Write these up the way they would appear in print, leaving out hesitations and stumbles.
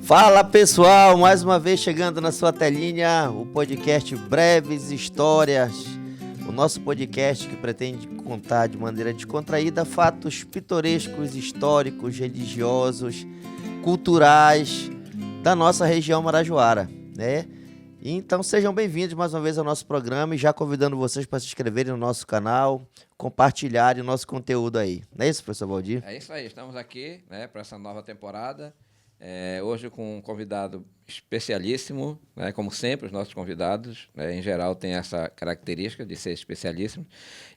Fala pessoal, mais uma vez chegando na sua telinha, o podcast Breves Histórias, o nosso podcast que pretende contar de maneira descontraída fatos pitorescos, históricos, religiosos, culturais da nossa região marajoara, né? Então sejam bem-vindos mais uma vez ao nosso programa e já convidando vocês para se inscreverem no nosso canal, compartilharem o nosso conteúdo aí. Não é isso, professor Valdir? É isso aí, estamos aqui, né, para essa nova temporada. Hoje com um convidado especialíssimo, né, como sempre os nossos convidados, né, em geral têm essa característica de ser especialíssimos,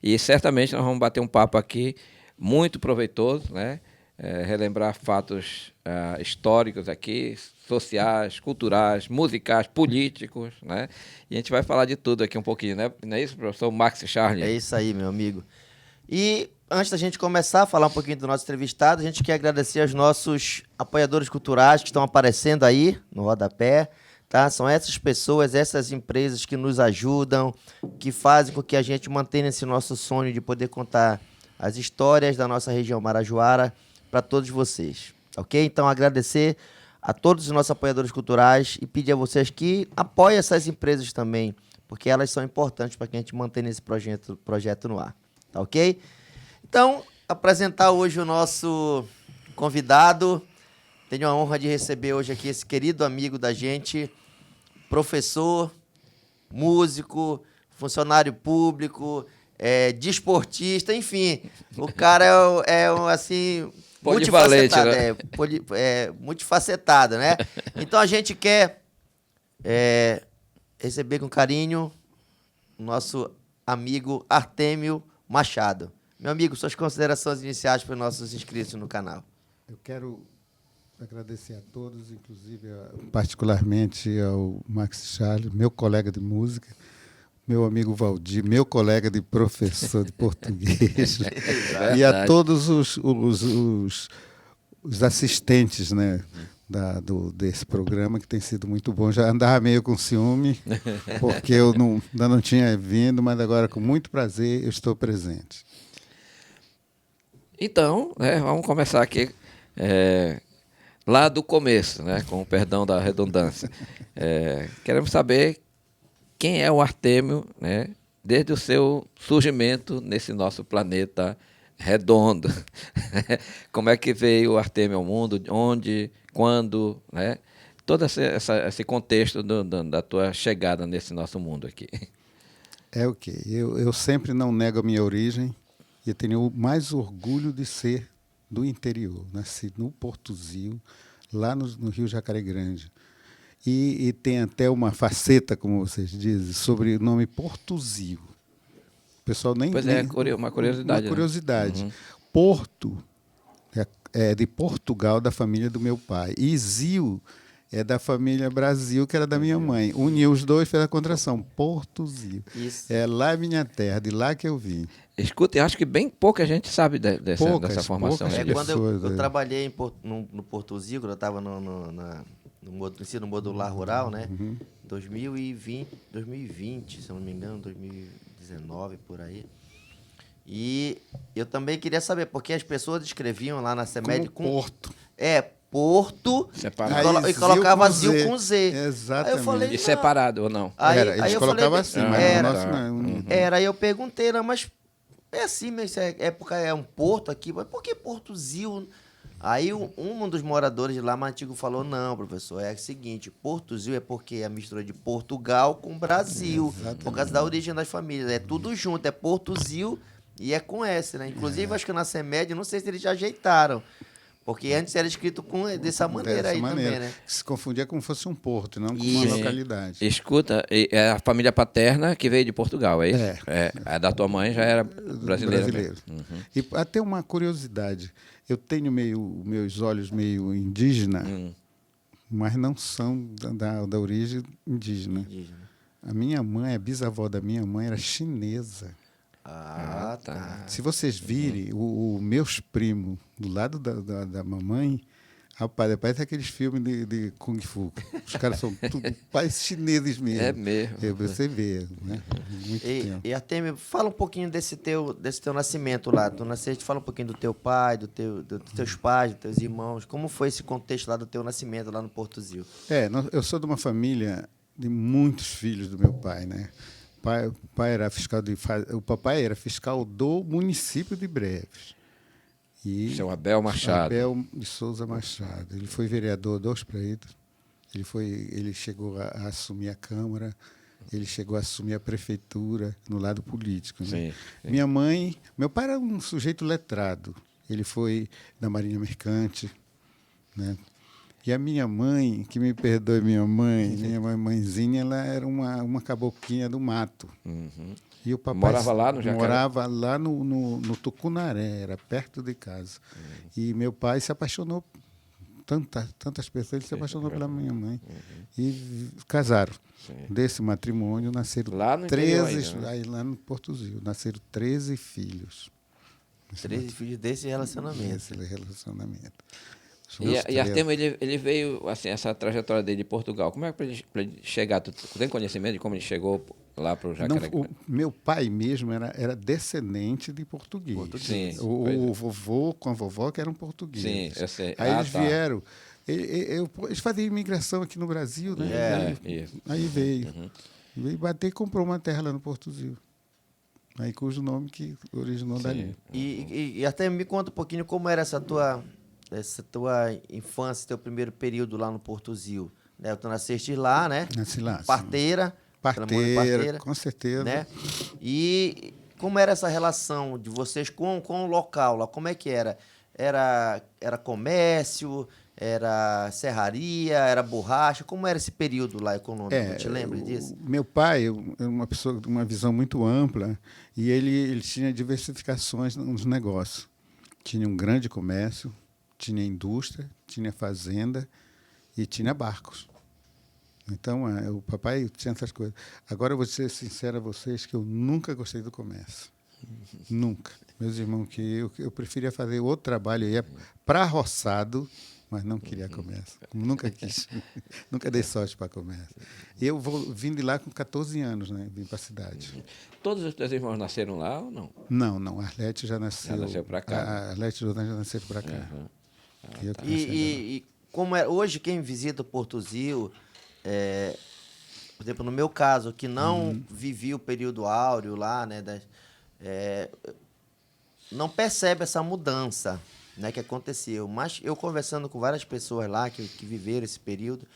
e certamente nós vamos bater um papo aqui muito proveitoso, né, relembrar fatos históricos aqui, sociais, culturais, musicais, políticos, né, e a gente vai falar de tudo aqui um pouquinho, né, não é isso, professor Max Charlie? É isso aí, meu amigo. E antes da gente começar a falar um pouquinho do nosso entrevistado, a gente quer agradecer aos nossos apoiadores culturais que estão aparecendo aí no rodapé, tá? São essas pessoas, essas empresas que nos ajudam, que fazem com que a gente mantenha esse nosso sonho de poder contar as histórias da nossa região marajoara para todos vocês, ok? Então, agradecer a todos os nossos apoiadores culturais e pedir a vocês que apoiem essas empresas também, porque elas são importantes para que a gente mantenha esse projeto no ar. Tá ok? Então, apresentar hoje o nosso convidado. Tenho a honra de receber hoje aqui esse querido amigo da gente, professor, músico, funcionário público, desportista, enfim. O cara assim, polivalente, multifacetado, né? Multifacetado, né? Então, a gente quer receber com carinho o nosso amigo Artêmio Machado. Meu amigo, suas considerações iniciais para os nossos inscritos no canal. Eu quero agradecer a todos, inclusive particularmente ao Max Charlie, meu colega de música, meu amigo Valdir, meu colega de professor de português, e a todos os assistentes, né, desse programa, que tem sido muito bom. Já andava meio com ciúme, porque eu ainda não tinha vindo, mas agora, com muito prazer, eu estou presente. Então, né, vamos começar aqui lá do começo, né, com o perdão da redundância. Queremos saber quem é o Artêmio, né, desde o seu surgimento nesse nosso planeta redondo. Como é que veio o Artêmio ao mundo, onde, quando, né? Todo esse contexto da tua chegada nesse nosso mundo aqui. Eu sempre não nego a minha origem e tenho mais orgulho de ser do interior. Nasci no Portuzil, lá no Rio Jacaré Grande. E tem até uma faceta, como vocês dizem, sobre o nome Portuzil. O pessoal nem... Pois uma curiosidade. Uma curiosidade. Né? Porto é de Portugal, da família do meu pai. E Zil é da família Brasil, que era da minha mãe. Uniu os dois, fez a contração. Portuzil. Isso. É lá minha terra, de lá que eu vim. Escuta, eu acho que bem pouca gente sabe dessa formação. Quando eu trabalhei no Portuzil, quando eu estava no ensino modular rural, né? 2020, se eu não me engano, 2019, por aí. E eu também queria saber, porque as pessoas escreviam lá na CEMED com Porto. Porto, separado. e colocava Zil com Z. Exatamente. Aí eu falei, e separado ou não? Eles colocavam assim, mas era, o nosso não. Aí eu perguntei, não, mas é assim, mas época é um porto aqui, mas por que Portuzil? Aí um dos moradores de lá, mais antigo, falou, não, professor, é o seguinte, Portuzil é porque é a mistura de Portugal com Brasil, por causa da origem das famílias, é tudo junto, é Portuzil e é com S, né? Inclusive, acho que na CEMED, não sei se eles já ajeitaram, porque antes era escrito dessa maneira também, né? Se confundia como fosse um porto, não com uma localidade. Escuta, é a família paterna que veio de Portugal, é isso? A da tua mãe já era brasileira. Uhum. E até uma curiosidade, eu tenho meus olhos meio indígena, mas não são da origem indígena. A minha mãe, a bisavó da minha mãe, era chinesa. Ah, tá. Se vocês virem, os meus primos, do lado da mamãe, Rapaz, parece aqueles filmes de Kung Fu. Os caras são tudo pais chineses mesmo. É mesmo. Você vê, né? Muito tempo. E Artemio, fala um pouquinho desse teu nascimento lá. Tu nasceste, fala um pouquinho do teu pai, dos teus pais, dos teus irmãos. Como foi esse contexto lá do teu nascimento lá no Portozinho? Eu sou de uma família de muitos filhos do meu pai, né? O papai era fiscal do município de Breves. E Seu Abel Machado. Abel de Souza Machado. Ele foi vereador dos Preitos. Ele chegou a assumir a Câmara. Ele chegou a assumir a prefeitura no lado político. Né? Sim. Meu pai era um sujeito letrado. Ele foi da Marinha Mercante, né? E a minha mãe, que me perdoe minha mãezinha, ela era uma caboclinha do mato. Uhum. E o papai morava lá no Jacaré? Morava lá no Tucunaré, era perto de casa. E meu pai se apaixonou, tantas pessoas, ele se apaixonou pela minha mãe. E casaram. Sim. Desse matrimônio nasceram lá no 13, ainda, né? Lá no Portozinho, nasceram 13 filhos. 13 filhos desse relacionamento. Esse relacionamento. E Artemio, ele veio, assim, essa trajetória dele de Portugal, como é que para ele chegar? Tu tem conhecimento de como ele chegou lá para o Jacaré? Meu pai mesmo era descendente de português. Sim, o vovô com a vovó que eram portugueses. Sim, eu sei. Aí eles vieram. Eles faziam imigração aqui no Brasil, né? Aí veio. Uhum. Veio bater e comprou uma terra lá no Portozinho. Aí cujo nome que originou dali. E até me conta um pouquinho como era essa tua infância, teu primeiro período lá no Portozinho. Né? Tu nasceste lá, né? Nasci lá. Parteira, com certeza. Né? E como era essa relação de vocês com o local lá? Como é que era? Era comércio? Era serraria? Era borracha? Como era esse período lá econômico? Te lembra disso? Meu pai era uma pessoa de uma visão muito ampla e ele tinha diversificações nos negócios. Tinha um grande comércio, tinha indústria, tinha fazenda e tinha barcos. Então, o papai tinha essas coisas. Agora, eu vou ser sincero a vocês que eu nunca gostei do comércio. Nunca. Meus irmãos, que eu preferia fazer outro trabalho. Eu ia para roçado, mas não queria comércio. Nunca quis. Nunca dei sorte para comércio. Eu vim de lá com 14 anos, né? Vim para a cidade. Todos os teus irmãos nasceram lá ou não? Não. A Arlete já nasceu. Já nasceu para cá. A Arlete e o Jordão já nasceram para cá. Uhum. Tá. E como é hoje, quem visita o Portozinho, por exemplo, no meu caso, que não vivi o período áureo lá, né, não percebe essa mudança, né, que aconteceu. Mas eu conversando com várias pessoas lá que viveram esse período,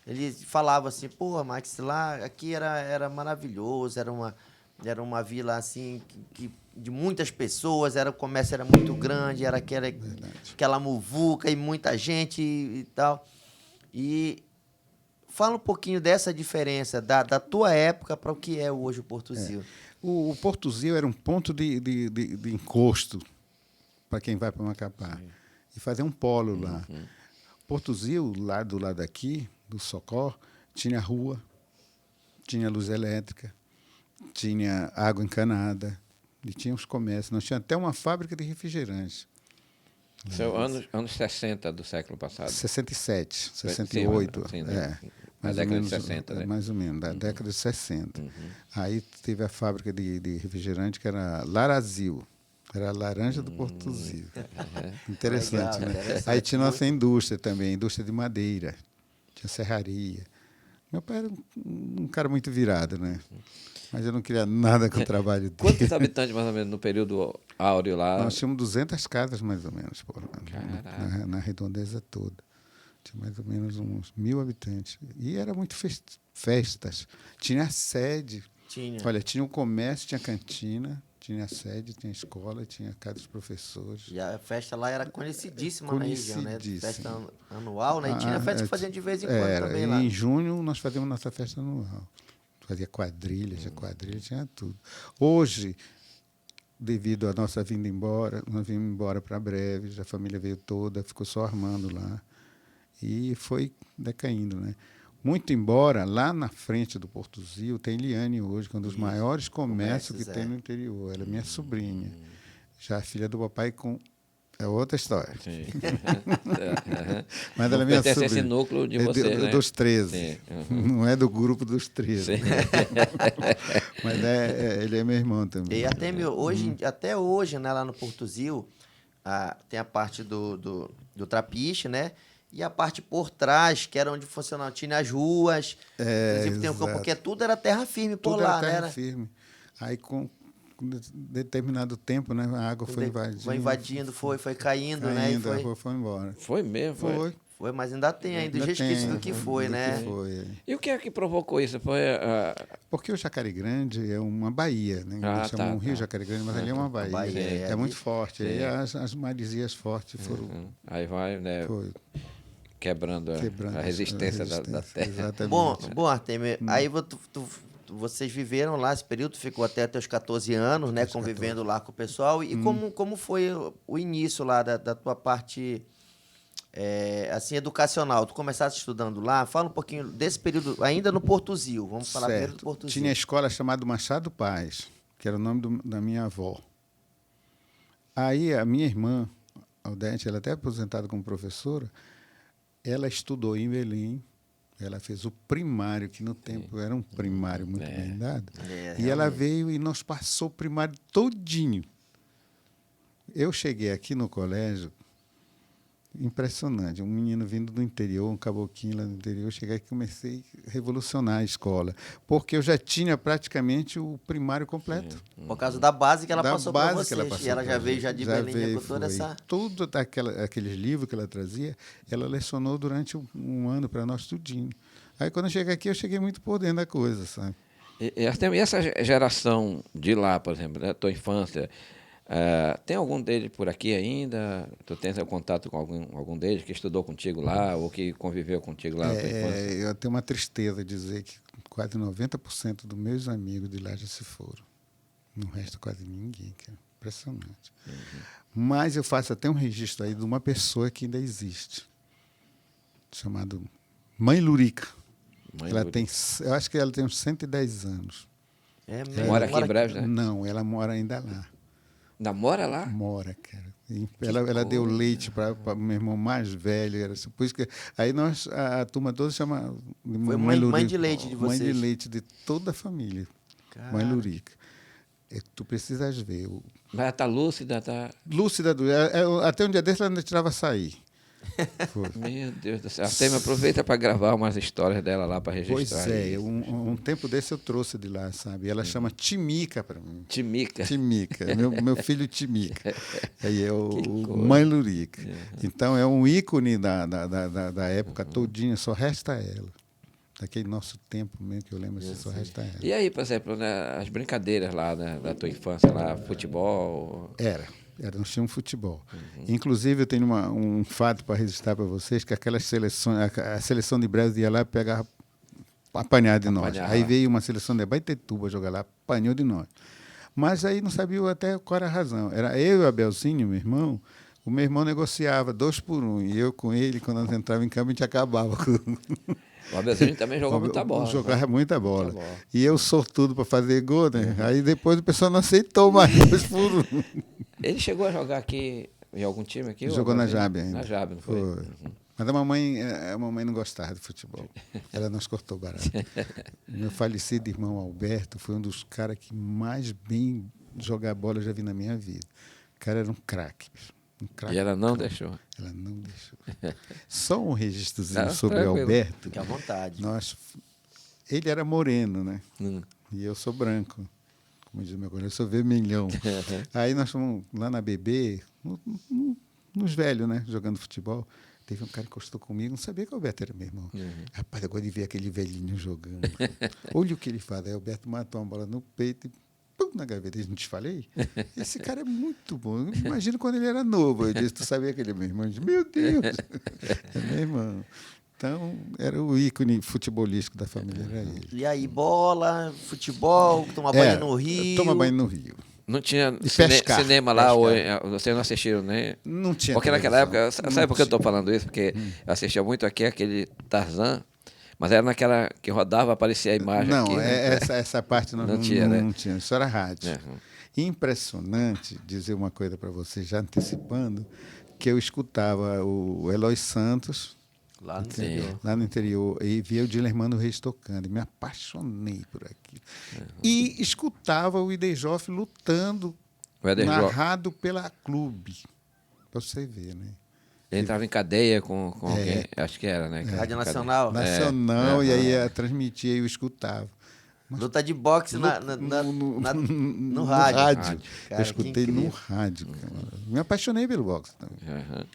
eles falavam assim, pô, Max, lá aqui era maravilhoso, era uma vila assim que de muitas pessoas, o comércio era muito grande, era aquela muvuca e muita gente e tal. E fala um pouquinho dessa diferença da tua época para o que é hoje o Portozinho. O Portozinho era um ponto de encosto para quem vai para Macapá. E fazer um polo lá. Portozinho, lá do lado daqui, do Socó, tinha rua, tinha luz elétrica, tinha água encanada, e tinha os comércios. Nós tínhamos até uma fábrica de refrigerante. São anos 60 do século passado. 67, 68. Sim, né? Mais da ou década menos, de 60, né? Mais ou menos, da década de 60. Aí teve a fábrica de refrigerante, que era Larazil. Era a laranja do Portozinho. Interessante, legal, né? Interessante. Aí tinha nossa indústria também, indústria de madeira. Tinha serraria. Meu pai era um cara muito virado, né? Mas eu não queria nada com o trabalho dele. Quantos habitantes, mais ou menos, no período áureo lá? Nós tínhamos 200 casas, mais ou menos, na redondeza toda. Tinha mais ou menos uns 1.000 habitantes. E era muito festas. Tinha a sede. Olha, tinha o comércio, tinha a cantina, tinha a sede, tinha a escola, tinha a casa dos professores. E a festa lá era conhecidíssima na região, né? Festa anual, né? E tinha festa que fazia de vez em quando também lá. Em junho nós fazíamos nossa festa anual. Fazia quadrilha, tinha tudo. Hoje, devido à nossa vinda embora, nós vimos embora para Breves, a família veio toda, ficou só Armando lá. E foi decaindo, né? Muito embora, lá na frente do Portozinho tem Liane hoje, que é um dos maiores comércios que tem no interior. Ela é minha sobrinha. Já a filha do papai É outra história. Sim. Mas Não ela é minha pertence a esse sobrinha. núcleo de É vocês, né? dos 13. Sim. Não é do grupo dos 13. Sim. Mas ele é meu irmão também. E até hoje, né, lá no Portuzil, tem a parte do trapiche, né? E a parte por trás, que era onde funcionava, tinha as ruas. Inclusive tem um campo, exato. porque tudo era terra firme por Tudo lá, era terra né? firme. Aí, com determinado tempo, né, a água foi invadindo. Foi invadindo, foi caindo, né? E Caindo, a rua foi embora. Foi mesmo? Foi. foi, mas ainda tem ainda os Ainda resquícios tem, do que foi, né? que foi. E o que é que provocou isso? Foi Porque o Jacare Grande é uma baía, né? Ah, Eles chamam tá, o Rio tá. Jacare Grande, mas ali é uma baía. baía, É muito forte. Sim. Aí as maresias fortes foram Aí vai, né, foi quebrando, quebrando a resistência da terra. Exatamente. Bom, Artemio, aí vocês viveram lá esse período, ficou até os 14 anos, né? Convivendo lá com o pessoal. E como foi o início lá da tua parte, assim, educacional? Tu começaste estudando lá? Fala um pouquinho desse período, ainda no Portuzil. Vamos falar primeiro do Portuzil. Tinha a escola chamada Machado Paz, que era o nome da minha avó. Aí a minha irmã, Aldete, ela até aposentada como professora, ela estudou em Belém. Ela fez o primário, que no tempo era um primário muito bem dado. E ela veio e nos passou o primário todinho. Eu cheguei aqui no colégio, impressionante. Um menino vindo do interior, um caboclinho lá do interior. Eu cheguei aqui e comecei a revolucionar a escola. Porque eu já tinha praticamente o primário completo. Por causa da base que ela Da passou para base vocês. que ela passou E ela pra já veio gente. já de Já Belém veio, com toda foi. essa... Tudo aqueles livros que ela trazia, ela lecionou durante um ano para nós tudinho. Aí, quando eu cheguei aqui, eu cheguei muito por dentro da coisa, sabe? E essa geração de lá, por exemplo, da tua infância, tem algum deles por aqui ainda? Tu tens contato com algum deles que estudou contigo lá ou que conviveu contigo lá na tua infância? Eu tenho uma tristeza dizer que quase 90% dos meus amigos de lá já se foram. Não resta quase ninguém, que é impressionante. Mas eu faço até um registro aí de uma pessoa que ainda existe, chamada Mãe Lurica. Eu acho que ela tem uns 110 anos. Mora aqui em Breves, né? Não, ela mora ainda lá. Ainda mora lá? Mora, cara. Ela deu leite para o meu irmão mais velho. Era assim, por isso que, aí a turma toda chama de Foi Mãe Lurica. mãe de leite de vocês. Mãe de leite de toda a família. Cara. Mãe Lurica. Tu precisas ver. Mas ela está lúcida, está... Lúcida, até um dia desse ela ainda tirava açaí. Foi. Meu Deus do céu. Até me aproveita para gravar umas histórias dela lá para registrar. Pois é, um tempo desse eu trouxe de lá, sabe? Ela chama Timica para mim. Timica. Timica, meu filho Timica. Aí é o coisa. Mãe Lurica. Então é um ícone da época todinha, só resta ela. Daquele nosso tempo mesmo que eu lembro, assim, só resta ela. E aí, por exemplo, né, as brincadeiras lá da tua infância, lá, futebol? Nós tínhamos futebol. Inclusive, eu tenho um fato para registrar para vocês, que aquelas seleções, a seleção de Breves ia lá e pegava apanhar de nós. Aí veio uma seleção de Abaetetuba jogar lá, apanhou de nós. Mas aí não sabia até qual era a razão. Era eu e o Abelzinho, meu irmão. O meu irmão negociava 2 por 1. E eu com ele, quando nós entrávamos em campo, a gente acabava com... O Abelzinho também jogou muita bola. Jogava muita bola. Muita bola. E eu sortudo para fazer gol, né? Aí depois o pessoal não aceitou mais 2 por 1. Ele chegou a jogar aqui em algum time aqui? Jogou na Jabe ainda. Na Jabe, não foi? Mas a mamãe não gostava de futebol. Ela nos cortou barato. Meu falecido irmão Alberto foi um dos caras que mais bem jogar bola eu já vi na minha vida. O cara era um craque. E ela não deixou? Ela não deixou. Só um registrozinho sobre tranquilo. Alberto. Fique à vontade. Ele era moreno, né? E eu sou branco. Como diz meu colega, eu sou vermelhão. Aí nós fomos lá na BB, nos velhos, né? Jogando futebol. Teve um cara que encostou comigo, não sabia que o Alberto era meu irmão. Rapaz, eu gosto de ver aquele velhinho jogando. Olha o que ele faz. Aí o Alberto matou uma bola no peito e pum, na gaveta. Eu não te falei? Esse cara é muito bom. Imagina quando ele era novo. Eu disse, tu sabia que ele é meu irmão? Eu disse, meu Deus, é meu irmão. Então, era o ícone futebolístico da família, era ele. E aí, bola, futebol, tomar banho no Rio. Toma banho no Rio. Não tinha cinema lá, ou vocês não assistiram, né? Não tinha. Porque naquela época, sabe por que eu estou falando isso? Porque eu assistia muito aqui aquele Tarzan, Mas era naquela que rodava, aparecia a imagem Não, aqui. Né? essa parte Não tinha, né? não tinha, isso era rádio. Uhum. Impressionante dizer uma coisa para você, já antecipando, que eu escutava o Eloy Santos, Lá no Sim. interior. lá no interior, e via o Dilermano Reis tocando, e me apaixonei por aquilo. E escutava o Idejoff lutando, O Éder narrado pela Clube, para você ver, né? Ele entrava em cadeia com alguém, acho que era, né? Rádio Cadeia. Nacional. Nacional, e aham. aí transmitia e eu escutava. Luta de boxe no rádio. Rádio. Cara, Eu que escutei no incrível. rádio. Cara. Me apaixonei pelo boxe também. Aham.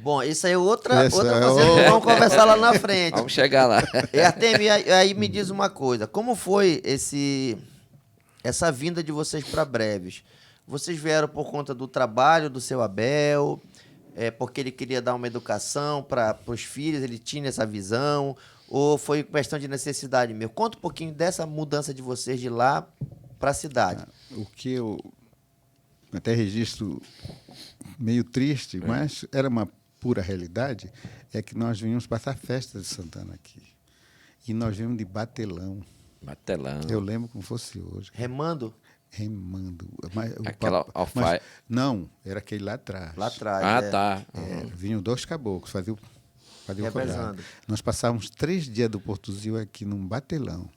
Bom, isso aí é outra Essa é fazenda que outra. vamos conversar lá na frente. Vamos chegar lá. E Artemio, aí me diz uma coisa, como foi essa vinda de vocês para Breves? Vocês vieram por conta do trabalho do seu Abel, porque ele queria dar uma educação para os filhos, ele tinha essa visão, ou foi questão de necessidade mesmo? Conta um pouquinho dessa mudança de vocês de lá para a cidade. O que eu até registro meio triste, mas era uma pura realidade, é que nós vínhamos passar a festa de Santana aqui. E nós vínhamos de batelão. Batelão. Eu lembro como fosse hoje. Remando Remando. Mas, Aquela alfaia. não, era aquele lá atrás. lá atrás. Ah, tá. Vinham 2 caboclos, faziam o Revezando. rodado. Nós passávamos 3 dias do Portuzil aqui num batelão.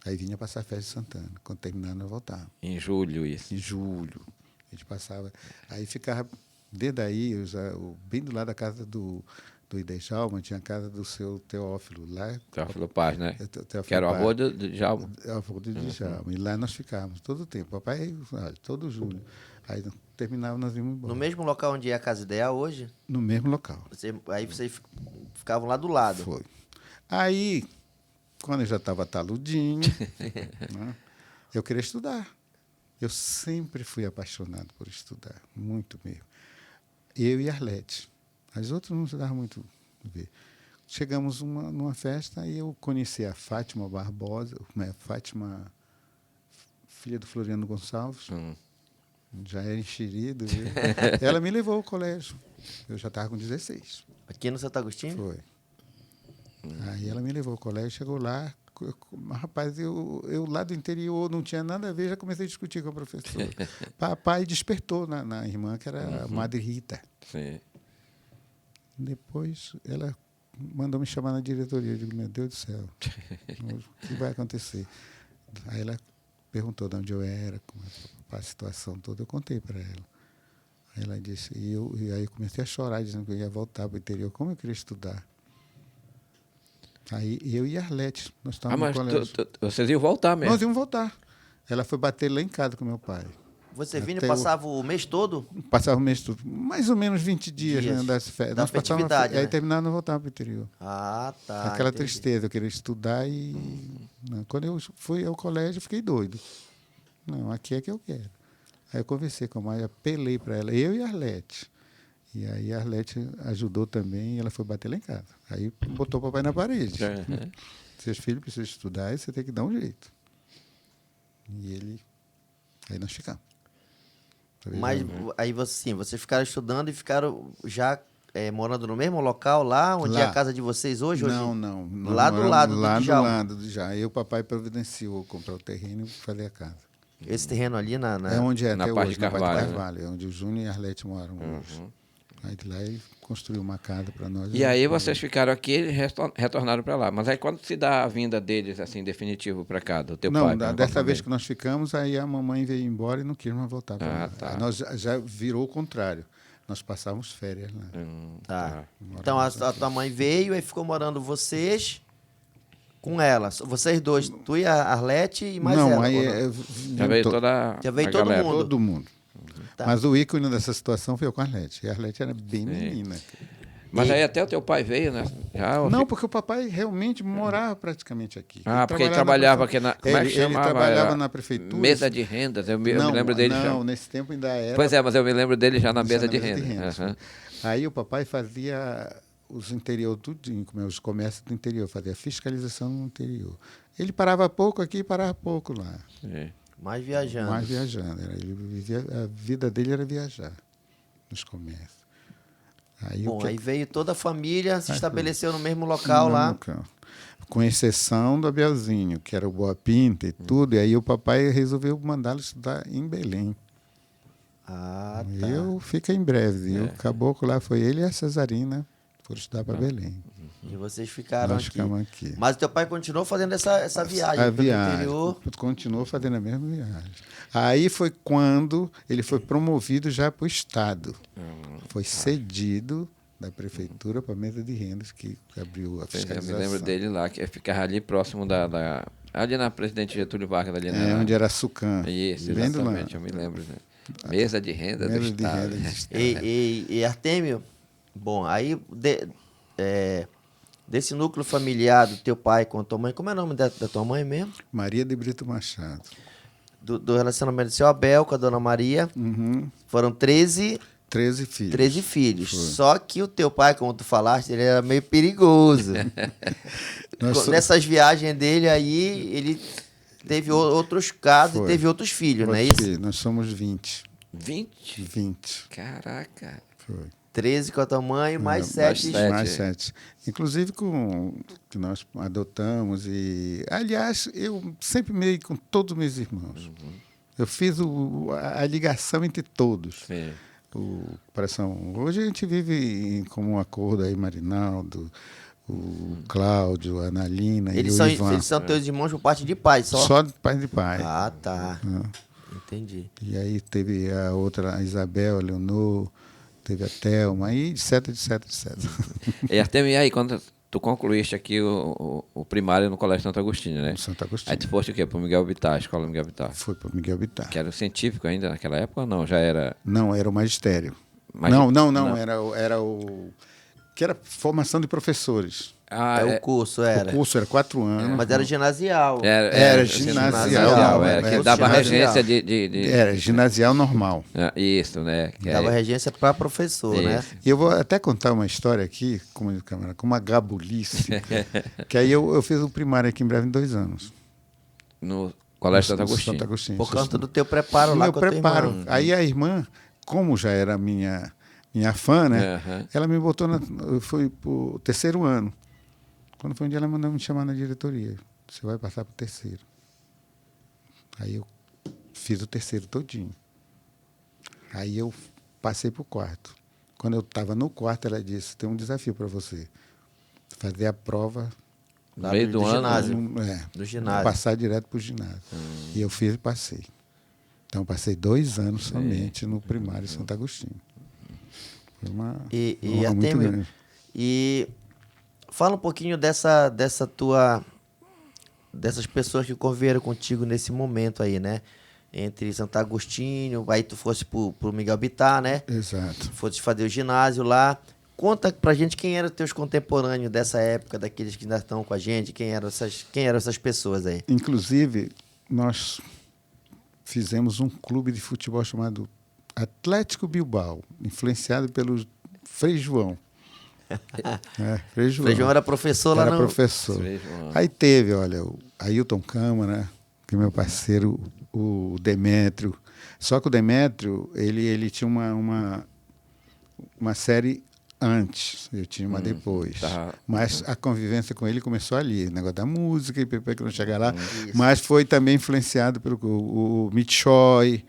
Aí vinha passar a festa de Santana. Quando terminava, nós voltávamos. Em julho, isso. Em julho. A gente passava. Aí ficava, desde aí, bem do lado da casa do Idejalma, tinha a casa do seu Teófilo lá. Teófilo Paz, né? Teófilo Que era o Paz. avô do Djalma. Avô do Djalma. E lá nós ficávamos todo o tempo. Papai, todo julho. Aí terminava, nós íamos embora. No mesmo local onde é a Casa Ideal hoje, No mesmo local. aí vocês ficavam lá do lado. Foi. Aí, quando eu já estava taludinho, né, eu queria estudar. Eu sempre fui apaixonado por estudar, muito mesmo. Eu e Arlete. As outras não se davam muito a ver. Chegamos numa festa e eu conheci a Fátima Barbosa, Fátima, filha do Floriano Gonçalves, já era enxerido. Viu? Ela me levou ao colégio. Eu já estava com 16. Aqui no Santo Agostinho? Foi. Aí ela me levou ao colégio, chegou lá. Rapaz, eu lá do interior não tinha nada a ver, já comecei a discutir com a professora. Papai despertou na irmã, que era a Madre Rita. Sim. Depois ela mandou me chamar na diretoria. Eu digo, meu Deus do céu, o que vai acontecer? Aí ela perguntou de onde eu era, como a situação toda. Eu contei para ela. Aí ela disse, e aí eu comecei a chorar, dizendo que eu ia voltar para o interior. Como eu queria estudar? Aí eu e a Arlete, nós estávamos no colégio. Vocês iam voltar mesmo? Nós íamos voltar. Ela foi bater lá em casa com meu pai. Você vinha e Até passava o mês todo? Passava o mês todo, mais ou menos 20 dias, né, das férias. Da Nós passávamos, festividade, aí né? terminava e nós voltava para o interior. Ah, tá. Aquela entendi. tristeza, eu queria estudar e... Não, quando eu fui ao colégio, eu fiquei doido. Não, aqui é que eu quero. Aí eu conversei com a mãe, apelei para ela, eu e a Arlete. E aí a Arlete ajudou também e ela foi bater lá em casa. Aí botou o papai na parede. Uhum. Seus filhos precisam estudar e você tem que dar um jeito. E ele... Aí nós ficamos. Mas aí vocês ficaram estudando e ficaram já morando no mesmo local lá, onde é a Lá. casa de vocês hoje? Não. Nós Lá do moramos lado do lá do Djalma. lado do Djalma. Aí o papai providenciou comprar o terreno e fazer a casa. Esse terreno ali na... É onde é Na até Paz hoje, de na Paz de Carvalho, né? Carvalho. É onde o Júnior e a Arlete moram hoje. Aí de lá ele construiu uma casa para nós. E aí vocês ficaram aqui e retornaram para lá. Mas aí quando se dá a vinda deles, assim, definitivo para cá, do teu Não, pai? dessa vez que nós ficamos, aí a mamãe veio embora e não quis mais voltar para lá. tá. Aí nós já virou o contrário. Nós passávamos férias lá. Tá. Então a tua mãe veio e ficou morando vocês com ela. Vocês dois, tu e a Arlete e mais não, ela. aí ou não? Já veio toda Já veio a todo galera. mundo. todo mundo. Tá. Mas o ícone dessa situação foi eu com a Arlete. E a Arlete era bem menina. Mas aí até o teu pai veio, né? Já, Não, porque o papai realmente morava praticamente aqui. porque ele trabalhava aqui na... Como é que Ele chamava? trabalhava Era na prefeitura. Mesa de rendas, eu me lembro dele já. Não, nesse tempo ainda era. Pois é, mas eu me lembro dele já na já mesa na de mesa rendas. Aham. Aí o papai fazia os interior tudinho, como é, os comércios do interior, fazia fiscalização no interior. Ele parava pouco aqui e parava pouco lá. Sim. Mais viajando. Mais viajando. Ele vivia, a vida dele era viajar nos comércios. Aí, Bom, aí veio toda a família, se estabeleceu no mesmo local no lá. local. Com exceção do Abelzinho, que era o Boa Pinta e tudo, e aí o papai resolveu mandá-lo estudar em Belém. Ah, tá. Eu fiquei em breve. E o caboclo lá foi ele e a Cesarina, foram estudar para Belém. E vocês ficaram Nós aqui. ficamos aqui. Mas o teu pai continuou fazendo essa viagem A pelo viagem, interior. continuou fazendo a mesma viagem. Aí foi quando ele foi promovido já para o Estado. Foi cedido da prefeitura para a mesa de rendas que abriu a Eu fiscalização. me lembro dele lá, que ficava ali próximo ali na Presidente Getúlio Vargas, ali Onde era Sucam. Isso, Bem do exatamente, lado. eu me lembro. Né? Mesa de renda do Mesa de Estado. rendas do né? Estado. E Artêmio, bom, aí desse núcleo familiar do teu pai com a tua mãe, como é o nome da tua mãe mesmo? Maria de Brito Machado. Do relacionamento do seu Abel com a dona Maria, Uhum. foram 13 filhos. 13 filhos. Foi. Só que o teu pai, como tu falaste, ele era meio perigoso. Nessas viagens dele aí, ele teve outros casos Foi. e teve outros filhos, não é Outros isso? filhos. Nós somos 20. 20? 20. Caraca. Foi. 13 com a tua mãe, mais mais 7. sete. Mais 7. Inclusive que nós adotamos. E, aliás, eu sempre meio com todos os meus irmãos. Eu fiz a ligação entre todos. Sim. Hoje a gente vive em comum acordo aí, Marinaldo, o Cláudio, a Analina Eles e são, o Ivan. eles são teus irmãos por parte de pai, só? Só de pai de pai. Ah, tá. É. Entendi. E aí teve a outra, a Isabel, a Leonor, teve a Thelma, aí etc. E Artemio, e aí, quando tu concluíste aqui o primário no Colégio Santo Agostinho, né? Santo Aí Agostinho. tu foste o quê? Pro Miguel Bittar, Escola Miguel Bittar. Foi para Miguel Bittar. Que era o científico ainda naquela época ou não? Já era... Não, era o magistério. Magi- Não, não. era o... Que era formação de professores. Ah, O curso era. O curso era 4 anos. Mas era ginasial. Era ginasial, Era, que era dava ginasial. regência de... Era ginasial normal. Isso, né? Que Dava aí- regência para professor, né? Isso. E eu vou até contar uma história aqui, com uma gabulice, que aí eu fiz o primário aqui em breve em 2 anos. No Colégio Santo Agostinho. Santo Agostinho. Por conta do teu preparo lá meu com a tua preparo. irmã. Aí a irmã, como já era minha fã, né? Aham. Ela me botou eu fui pro 3º ano. Quando foi um dia ela mandou me chamar na diretoria. Você vai passar pro 3º. Aí eu fiz o 3º todinho. Aí eu passei pro 4º. Quando eu estava no 4º, ela disse: tem um desafio para você. Fazer a prova No meio do ano, ginásio. do ginásio. Passar direto para o ginásio. E eu fiz e passei. Então, passei 2 anos somente no primário Santo Agostinho. Foi uma E honra muito Artemio, grande. e fala um pouquinho dessas pessoas que conviveram contigo nesse momento aí, né? Entre Santo Agostinho, aí tu fosse pro Miguel Bittar, né? Exato. Fosse fazer o ginásio lá. Conta pra gente quem eram teus contemporâneos dessa época, daqueles que ainda estão com a gente, quem eram essas pessoas aí? Inclusive, nós fizemos um clube de futebol chamado Atlético Bilbao, influenciado pelo Frei João. Frei João. Frei João era professor lá Era no... professor. Frei João. Aí teve, olha, o Ailton Câmara, que é meu parceiro, o Demétrio. Só que o Demétrio, ele tinha uma série antes, eu tinha uma depois. Tá. Mas a convivência com ele começou ali, o negócio da música, e Pepe que não chegar lá. Isso. Mas foi também influenciado pelo o Mitchoy,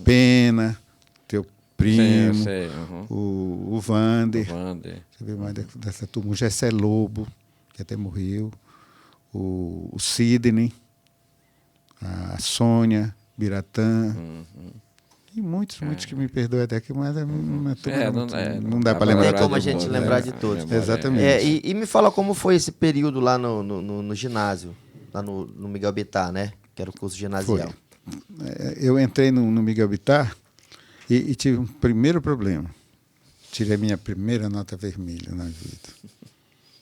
Pena, teu primo, Sim, eu sei. Uhum. o Vander. O Wander. Você vê mais dessa turma. O Gessé Lobo, que até morreu. O Sidney. A Sônia, Biratã. E muitos que me perdoem até aqui, mas não dá para Não lembrar. tem como a de gente todos, lembrar né? de todos. Exatamente. E me fala como foi esse período lá no ginásio, lá no Miguel Bittar, né? Que era o curso ginasial. Eu entrei no Miguel Bittar e tive um primeiro problema. Tirei a minha primeira nota vermelha na vida.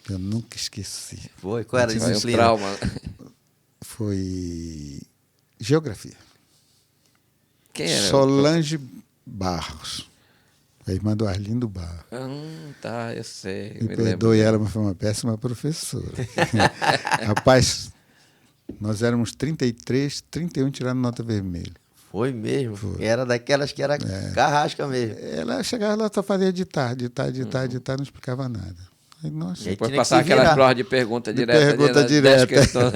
Eu nunca esqueci. Foi? Qual era a Foi um disciplina? trauma. Foi geografia. Quem era? Solange Barros, a irmã do Arlindo Barros. Tá, eu sei. Me perdoe ela, mas foi uma péssima professora. Rapaz, nós éramos 33, 31 tiraram nota vermelha. Foi mesmo. Foi. Era daquelas que era carrasca mesmo. Ela chegava lá, só fazia editar, não explicava nada. Aí, nossa, E aí Depois tinha que passar se aquelas virar. provas de pergunta De direta. pergunta das direta. 10 questões.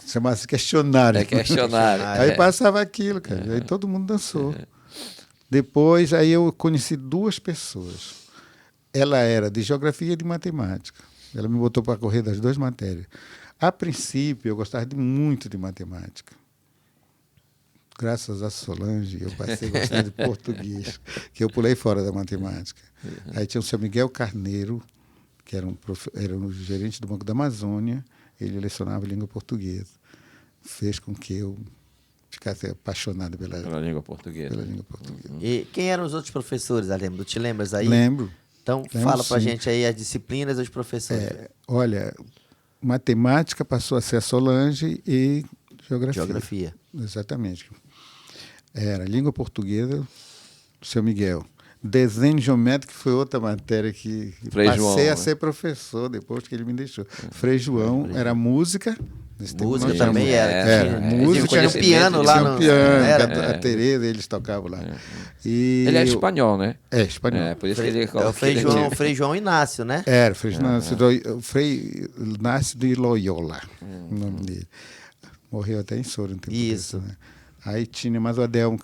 chamasse questionário. É questionário. Aí passava aquilo, cara. Aí todo mundo dançou. Depois, aí eu conheci duas pessoas. Ela era de geografia e de matemática. Ela me botou para correr das duas matérias. A princípio, eu gostava muito de matemática. Graças a Solange, eu passei a gostar de português, que eu pulei fora da matemática. Aí tinha o seu Miguel Carneiro, que era um gerente do Banco da Amazônia, ele lecionava língua portuguesa. Fez com que eu ficasse apaixonado pela língua portuguesa. língua portuguesa. E quem eram os outros professores, Alembro? Te lembras aí? Lembro. Então, Lembro, fala pra sim. gente aí as disciplinas e os professores. Olha, matemática passou a ser a Solange e geografia. Geografia. Exatamente. Era língua portuguesa, seu Miguel. Desenho geométrico foi outra matéria que Frei passei João, a né? ser professor depois que ele me deixou. Frei João era música. Nesse tempo Música nós também tínhamos- era. Era, Tinha- música. tinha um piano lá Tinha no... um piano, Era. a Tereza, eles tocavam lá. E Ele é espanhol, né? É, espanhol. É, por isso que ele É o Frei João Inácio, né? Era, Frei Inácio de Loyola, o nome dele. Morreu até em Soro um tempo Isso. desse, né? Aí tinha mais o Adelmo,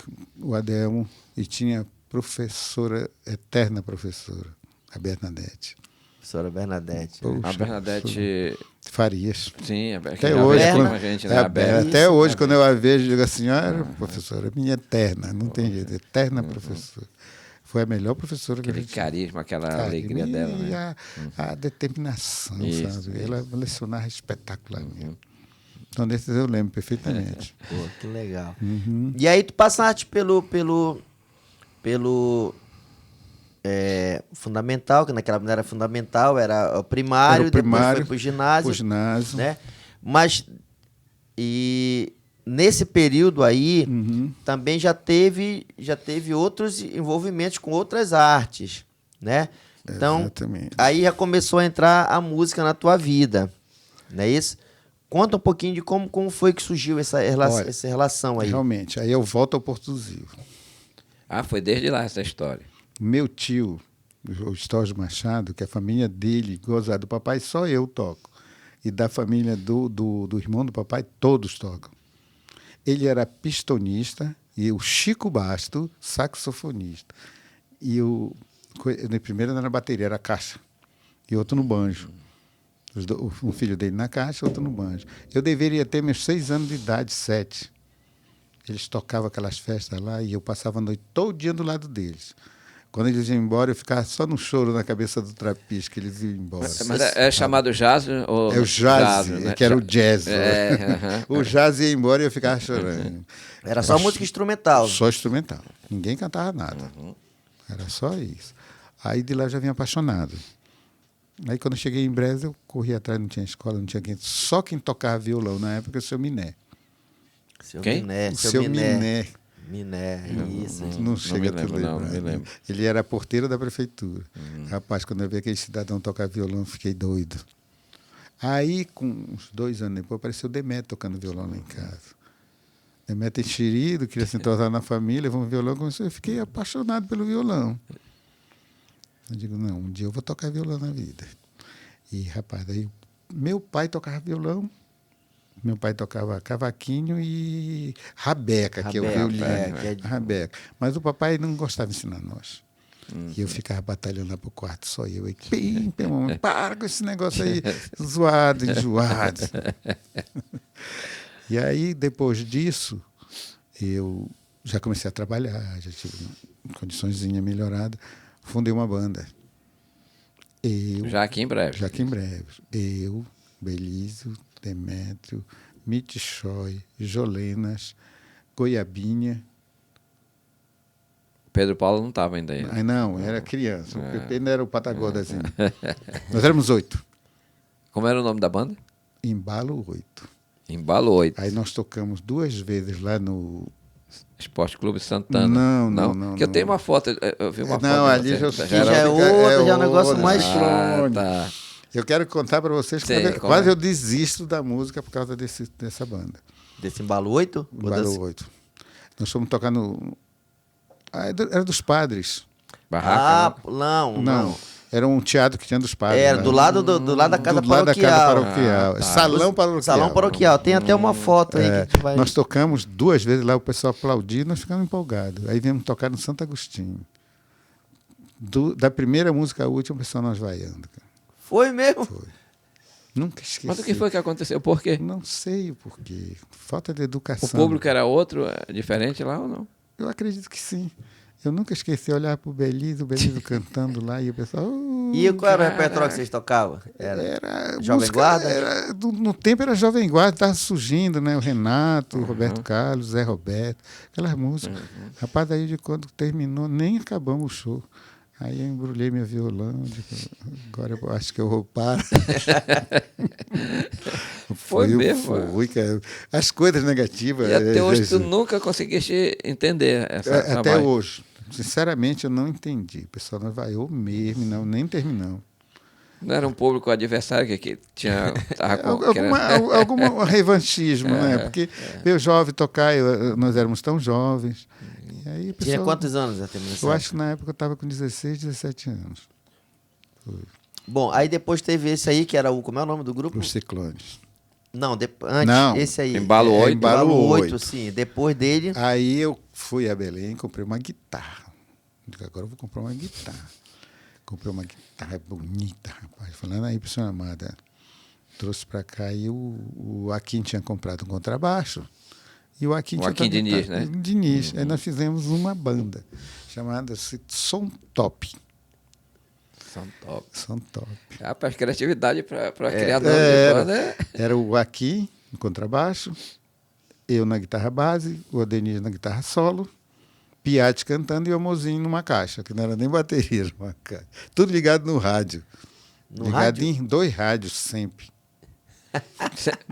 e tinha professora, eterna professora, a Bernadette. Professora Bernadette. Poxa, A Bernadette. Farias. Sim, a Até já hoje, veio aqui quando- com a gente, é né? A Beth. até hoje, quando eu a vejo, eu digo assim, professora, minha eterna, não tem jeito, eterna professora. Foi a melhor professora que a Aquele gente carisma, aquela Cara, alegria e dela, né? a determinação, Isso, sabe? Ela lecionava espetacularmente. Então, desses eu lembro perfeitamente. Pô, que legal. Uhum. E aí tu passaste pelo fundamental, que naquela não era fundamental, era o primário, Era o primário, depois foi pro ginásio, O ginásio. né? Mas e nesse período aí Uhum. também já teve outros envolvimentos com outras artes, né? Então, Exatamente. aí já começou a entrar a música na tua vida, não é isso? Conta um pouquinho de como foi que surgiu essa Olha, relação aí. Realmente. Aí eu volto ao Porto do Zil. Ah, foi desde lá essa história. Meu tio, o Estorgio Machado, que a família dele, gozado do papai, só eu toco. E da família do irmão do papai, todos tocam. Ele era pistonista e o Chico Basto, saxofonista. E o primeiro era na bateria, era caixa. E outro no banjo. Um filho dele na caixa, outro no banjo. Eu deveria ter meus 6 anos de idade, 7. Eles tocavam aquelas festas lá e eu passava a noite todo dia do lado deles. Quando eles iam embora, eu ficava só no choro na cabeça do trapista, que eles iam embora. Mas é chamado jazz? Ou É o jazz, né? que era o jazz. É, O jazz ia embora e eu ficava chorando. Era só música instrumental. Só instrumental. Ninguém cantava nada. Era só isso. Aí de lá eu já vinha apaixonado. Aí quando eu cheguei em Bresa, eu corri atrás, não tinha escola, não tinha quem. Só quem tocava violão na época, o seu Miné. Seu Quem? Miné, O seu Miné. Miné, isso. Não chega me a te lembro, não lembrar. me lembro. Ele era porteiro da prefeitura. Rapaz, quando eu vi aquele cidadão tocar violão, eu fiquei doido. Aí, com uns 2 anos depois, apareceu o Demetrio tocando violão lá em casa. Demetrio enxerido, queria se entrosar na família, vamos violão. Eu fiquei apaixonado pelo violão. Eu digo, não, um dia eu vou tocar violão na vida. E, rapaz, daí meu pai tocava violão, meu pai tocava cavaquinho e rabeca, que é o Rabeca, violino. que é de- Rabeca. Mas o papai não gostava de ensinar nós. E eu ficava batalhando lá pro quarto, só eu. E, pim, pim, mamãe, para com esse negócio aí, zoado, enjoado. E aí, depois disso, eu já comecei a trabalhar, já tive condiçõezinha melhorada, fundei uma banda. Já aqui em breve. Já que em breve. Eu, Belísio, Demétrio, Mitichói, Jolenas, Goiabinha. Pedro Paulo não estava ainda aí. Ai, não, era criança. O Pepe ainda era o patagodazinho. Nós éramos 8. Como era o nome da banda? Embalo 8. Embalo 8. Aí nós tocamos 2 vezes lá no... Esporte Clube Santana. Não. Que eu tenho uma foto, eu vi uma foto. Não, de ali você. já já é outra, já é um negócio outra, mais tá. Eu quero contar para vocês que Sei, como quase é? eu desisto da música por causa dessa banda. Desse embalo 8? Embalo 8. Nós fomos tocar no... era dos padres. Barraca, Não. Era um teatro que tinha dos padres. Era, né? do lado da casa do lado da casa paroquial. paroquial. Tá. Salão paroquial. Salão paroquial. Tem até uma foto aí que a gente vai... Nós tocamos 2 vezes lá, o pessoal aplaudiu e nós ficamos empolgados. Aí viemos tocar no Santo Agostinho. Da primeira música à última, o pessoal nós vaiando. Cara. Foi mesmo? Foi. Nunca esqueci. Mas o que foi que aconteceu? Por quê? Não sei o porquê. Falta de educação. O público era outro, diferente lá ou não? Eu acredito que sim. Eu nunca esqueci de olhar para o Belize cantando lá e o pessoal... E qual era o repertório que vocês tocavam? Era Jovem música, Guarda? No tempo era Jovem Guarda, estava surgindo, né? O Renato, o Roberto Carlos, Zé Roberto, aquelas músicas. Rapaz, aí de quando terminou, nem acabamos o show. Aí eu embrulhei meu violão, digo, agora eu acho que eu vou parar. Foi mesmo? Foi, cara. As coisas negativas... E até hoje tu nunca conseguiste entender essa até vibe. hoje. Sinceramente, eu não entendi. O pessoal não vaiou mesmo, não, nem terminamos. Não era um público adversário que tinha... Algum revanchismo, né? Porque ver o jovem tocar, nós éramos tão jovens. E aí, o pessoal, Tinha quantos anos até eu acho que na época eu estava com 16, 17 anos. Foi. Bom, aí depois teve esse aí, que era o... Como é o nome do grupo? Os Ciclones. Não, antes, Não. esse aí. Embalo 8. Embalo 8. Sim. Depois dele... Aí eu fui a Belém e comprei uma guitarra. Digo, agora eu vou comprar uma guitarra. Comprei uma guitarra bonita, rapaz. Falando aí para o senhor Amada. Trouxe para cá e o Akin tinha comprado um contrabaixo. E o Akin tinha Akin Diniz, né? Diniz. Aí nós fizemos uma banda chamada-se Som Top. São top. Som Top. Rapaz, criatividade para criar nome de banda. Era o Akin no contrabaixo, eu na guitarra base, o Adenir na guitarra solo, Piatti cantando e o Mozinho numa caixa, que não era nem bateria, era uma caixa. Tudo ligado no rádio. Ligado rádio? em 2 rádios sempre.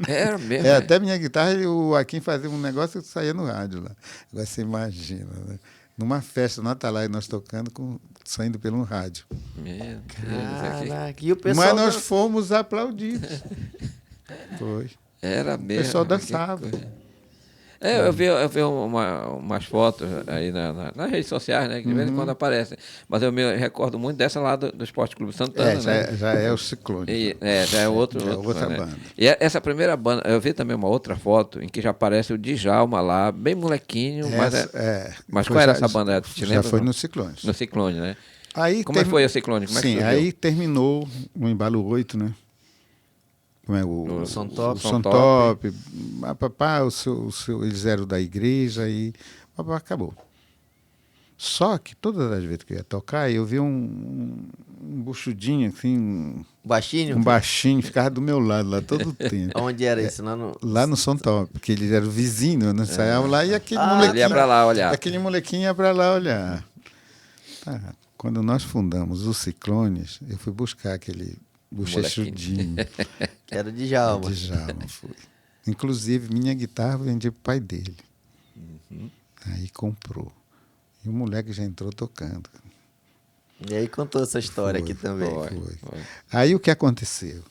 Era mesmo. Até minha guitarra, o Akin fazia um negócio que saía no rádio lá. Agora você imagina, né? Numa festa no Atalaia, nós tocando, saindo pelo rádio. Meu Deus. Caraca, e o pessoal... Mas nós fomos aplaudidos. Foi. Era mesmo. O pessoal dançava. Eu vi umas fotos aí nas redes sociais, né? Que de vez em quando aparecem. Mas eu me recordo muito dessa lá do Esporte Clube Santana, né? Já é o Ciclone. Já é outra né? banda. E essa primeira banda, eu vi também uma outra foto em que já aparece o Djalma lá, bem molequinho. Mas qual era essa banda? Te Já lembra, foi não? no Ciclone. No Ciclone, né? Aí Como é que foi o Ciclone? Como é que sim, surgiu? aí terminou o Embalo 8, né? Como é o Som Top. O Som Top. Papá, eles eram da igreja e papá, acabou. Só que todas as vezes que eu ia tocar, eu via um buchudinho, assim, Baixinho? um baixinho, ficava do meu lado lá todo o tempo. Onde era isso? Lá no Som Top, porque eles eram vizinhos, nós ensaiávamos lá e aquele Ele molequinho... ia pra lá olhar. Aquele molequinho ia para lá olhar. Tá. Quando nós fundamos os Ciclones, eu fui buscar aquele bochechudinho. Era de Djalma. Djalma, fui. Inclusive, minha guitarra vendi pro pai dele. Aí comprou. E o moleque já entrou tocando. E aí contou essa história Foi, aqui também. Foi. Aí o que aconteceu?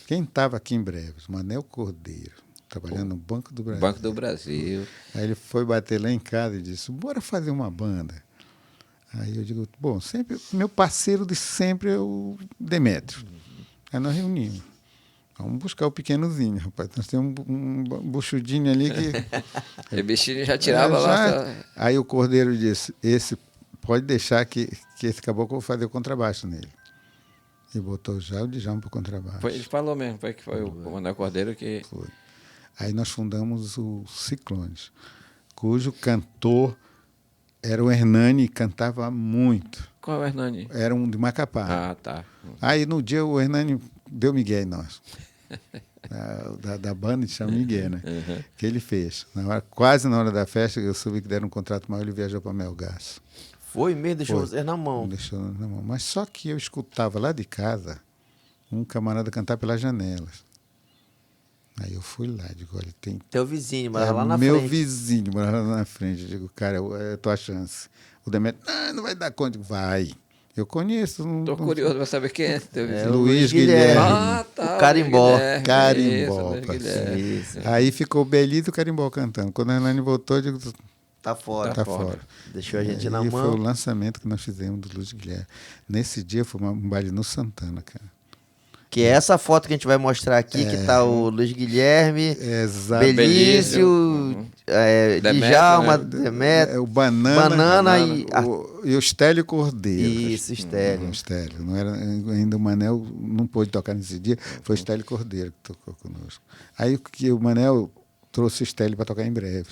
Quem estava aqui em Breves? Manel Cordeiro, trabalhando no Banco do Brasil. Banco do Brasil. Aí ele foi bater lá em casa e disse, bora fazer uma banda. Aí eu digo, bom, sempre, meu parceiro de sempre é o Demétrio. Aí nós reunimos. Vamos buscar o pequenozinho, rapaz. Nós temos um buchudinho ali que... E o bichinho já tirava lá. Aí o Cordeiro disse, esse pode deixar que esse caboclo eu vou fazer o contrabaixo nele. E botou já o Djalma para o contrabaixo. Ele falou mesmo, foi o Manuel Cordeiro que... Foi. Aí nós fundamos o Ciclones, cujo cantor era o Hernani, cantava muito. Qual é o Hernani? Era um de Macapá. Ah, tá. Aí no dia o Hernani deu migué em nós. Da banda, chama Miguel, né? Que ele fez. Quase na hora da festa, eu soube que deram um contrato maior, ele viajou para Melgaço. Foi mesmo? Deixou você na mão. Deixou na mão. Mas só que eu escutava lá de casa um camarada cantar pelas janelas. Aí eu fui lá, digo, olha, tem... Teu vizinho, morava lá na meu frente. vizinho, morava lá na frente. Eu digo, cara, é a tua chance. O Demetrio, não vai dar conta. Eu digo, vai. Eu conheço. Estou curioso para saber quem é teu vizinho. Luiz Guilherme. Ah, tá. O Carimbó. Carimbó. Isso, Luiz Guilherme. Aí ficou o Belito e o Carimbó cantando. Quando a Hernani voltou, eu digo, Tá fora. Tá fora. Deixou a gente na E foi o mão. lançamento que nós fizemos do Luiz Guilherme. Nesse dia foi um baile no Santana, cara. Que é essa foto que a gente vai mostrar aqui, que tá o Luiz Guilherme, Exatamente. Belício, Demétrio, Djalma, né? Demétrio, Banana e... e o Stélio Cordeiro. Isso, Stélio. O Stélio. Não era, ainda o Manel não pôde tocar nesse dia, foi o Stélio Cordeiro que tocou conosco. Aí que o Manel trouxe o Stélio para tocar em breve.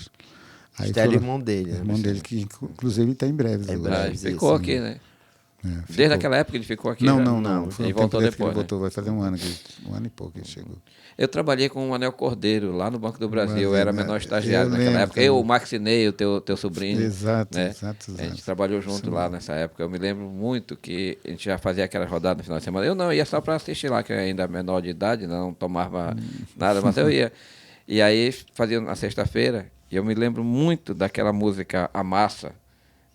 Aí Stélio, foram- irmão dele. né? Irmão dele, que inclusive está em breve. Em agora. breve. Ele ficou isso, aqui, né? Ficou. Desde aquela época ele ficou aqui. Não, já? não. Foi Ele um tempo voltou desse que depois, ele né? voltou, vai fazer um ano e pouco que ele chegou. Eu trabalhei com o Anel Cordeiro lá no Banco do Brasil. Eu Brasil, era né? menor estagiário Eu naquela lembro época. Eu, o também. Maxinei, o teu sobrinho. Exato, né? exato. A gente trabalhou junto lá nessa época. Eu me lembro muito que a gente já fazia aquela rodada no final de semana. Eu não ia só para assistir lá, que eu ainda menor de idade, não tomava nada, mas eu ia. E aí fazia na sexta-feira. E eu me lembro muito daquela música A Massa,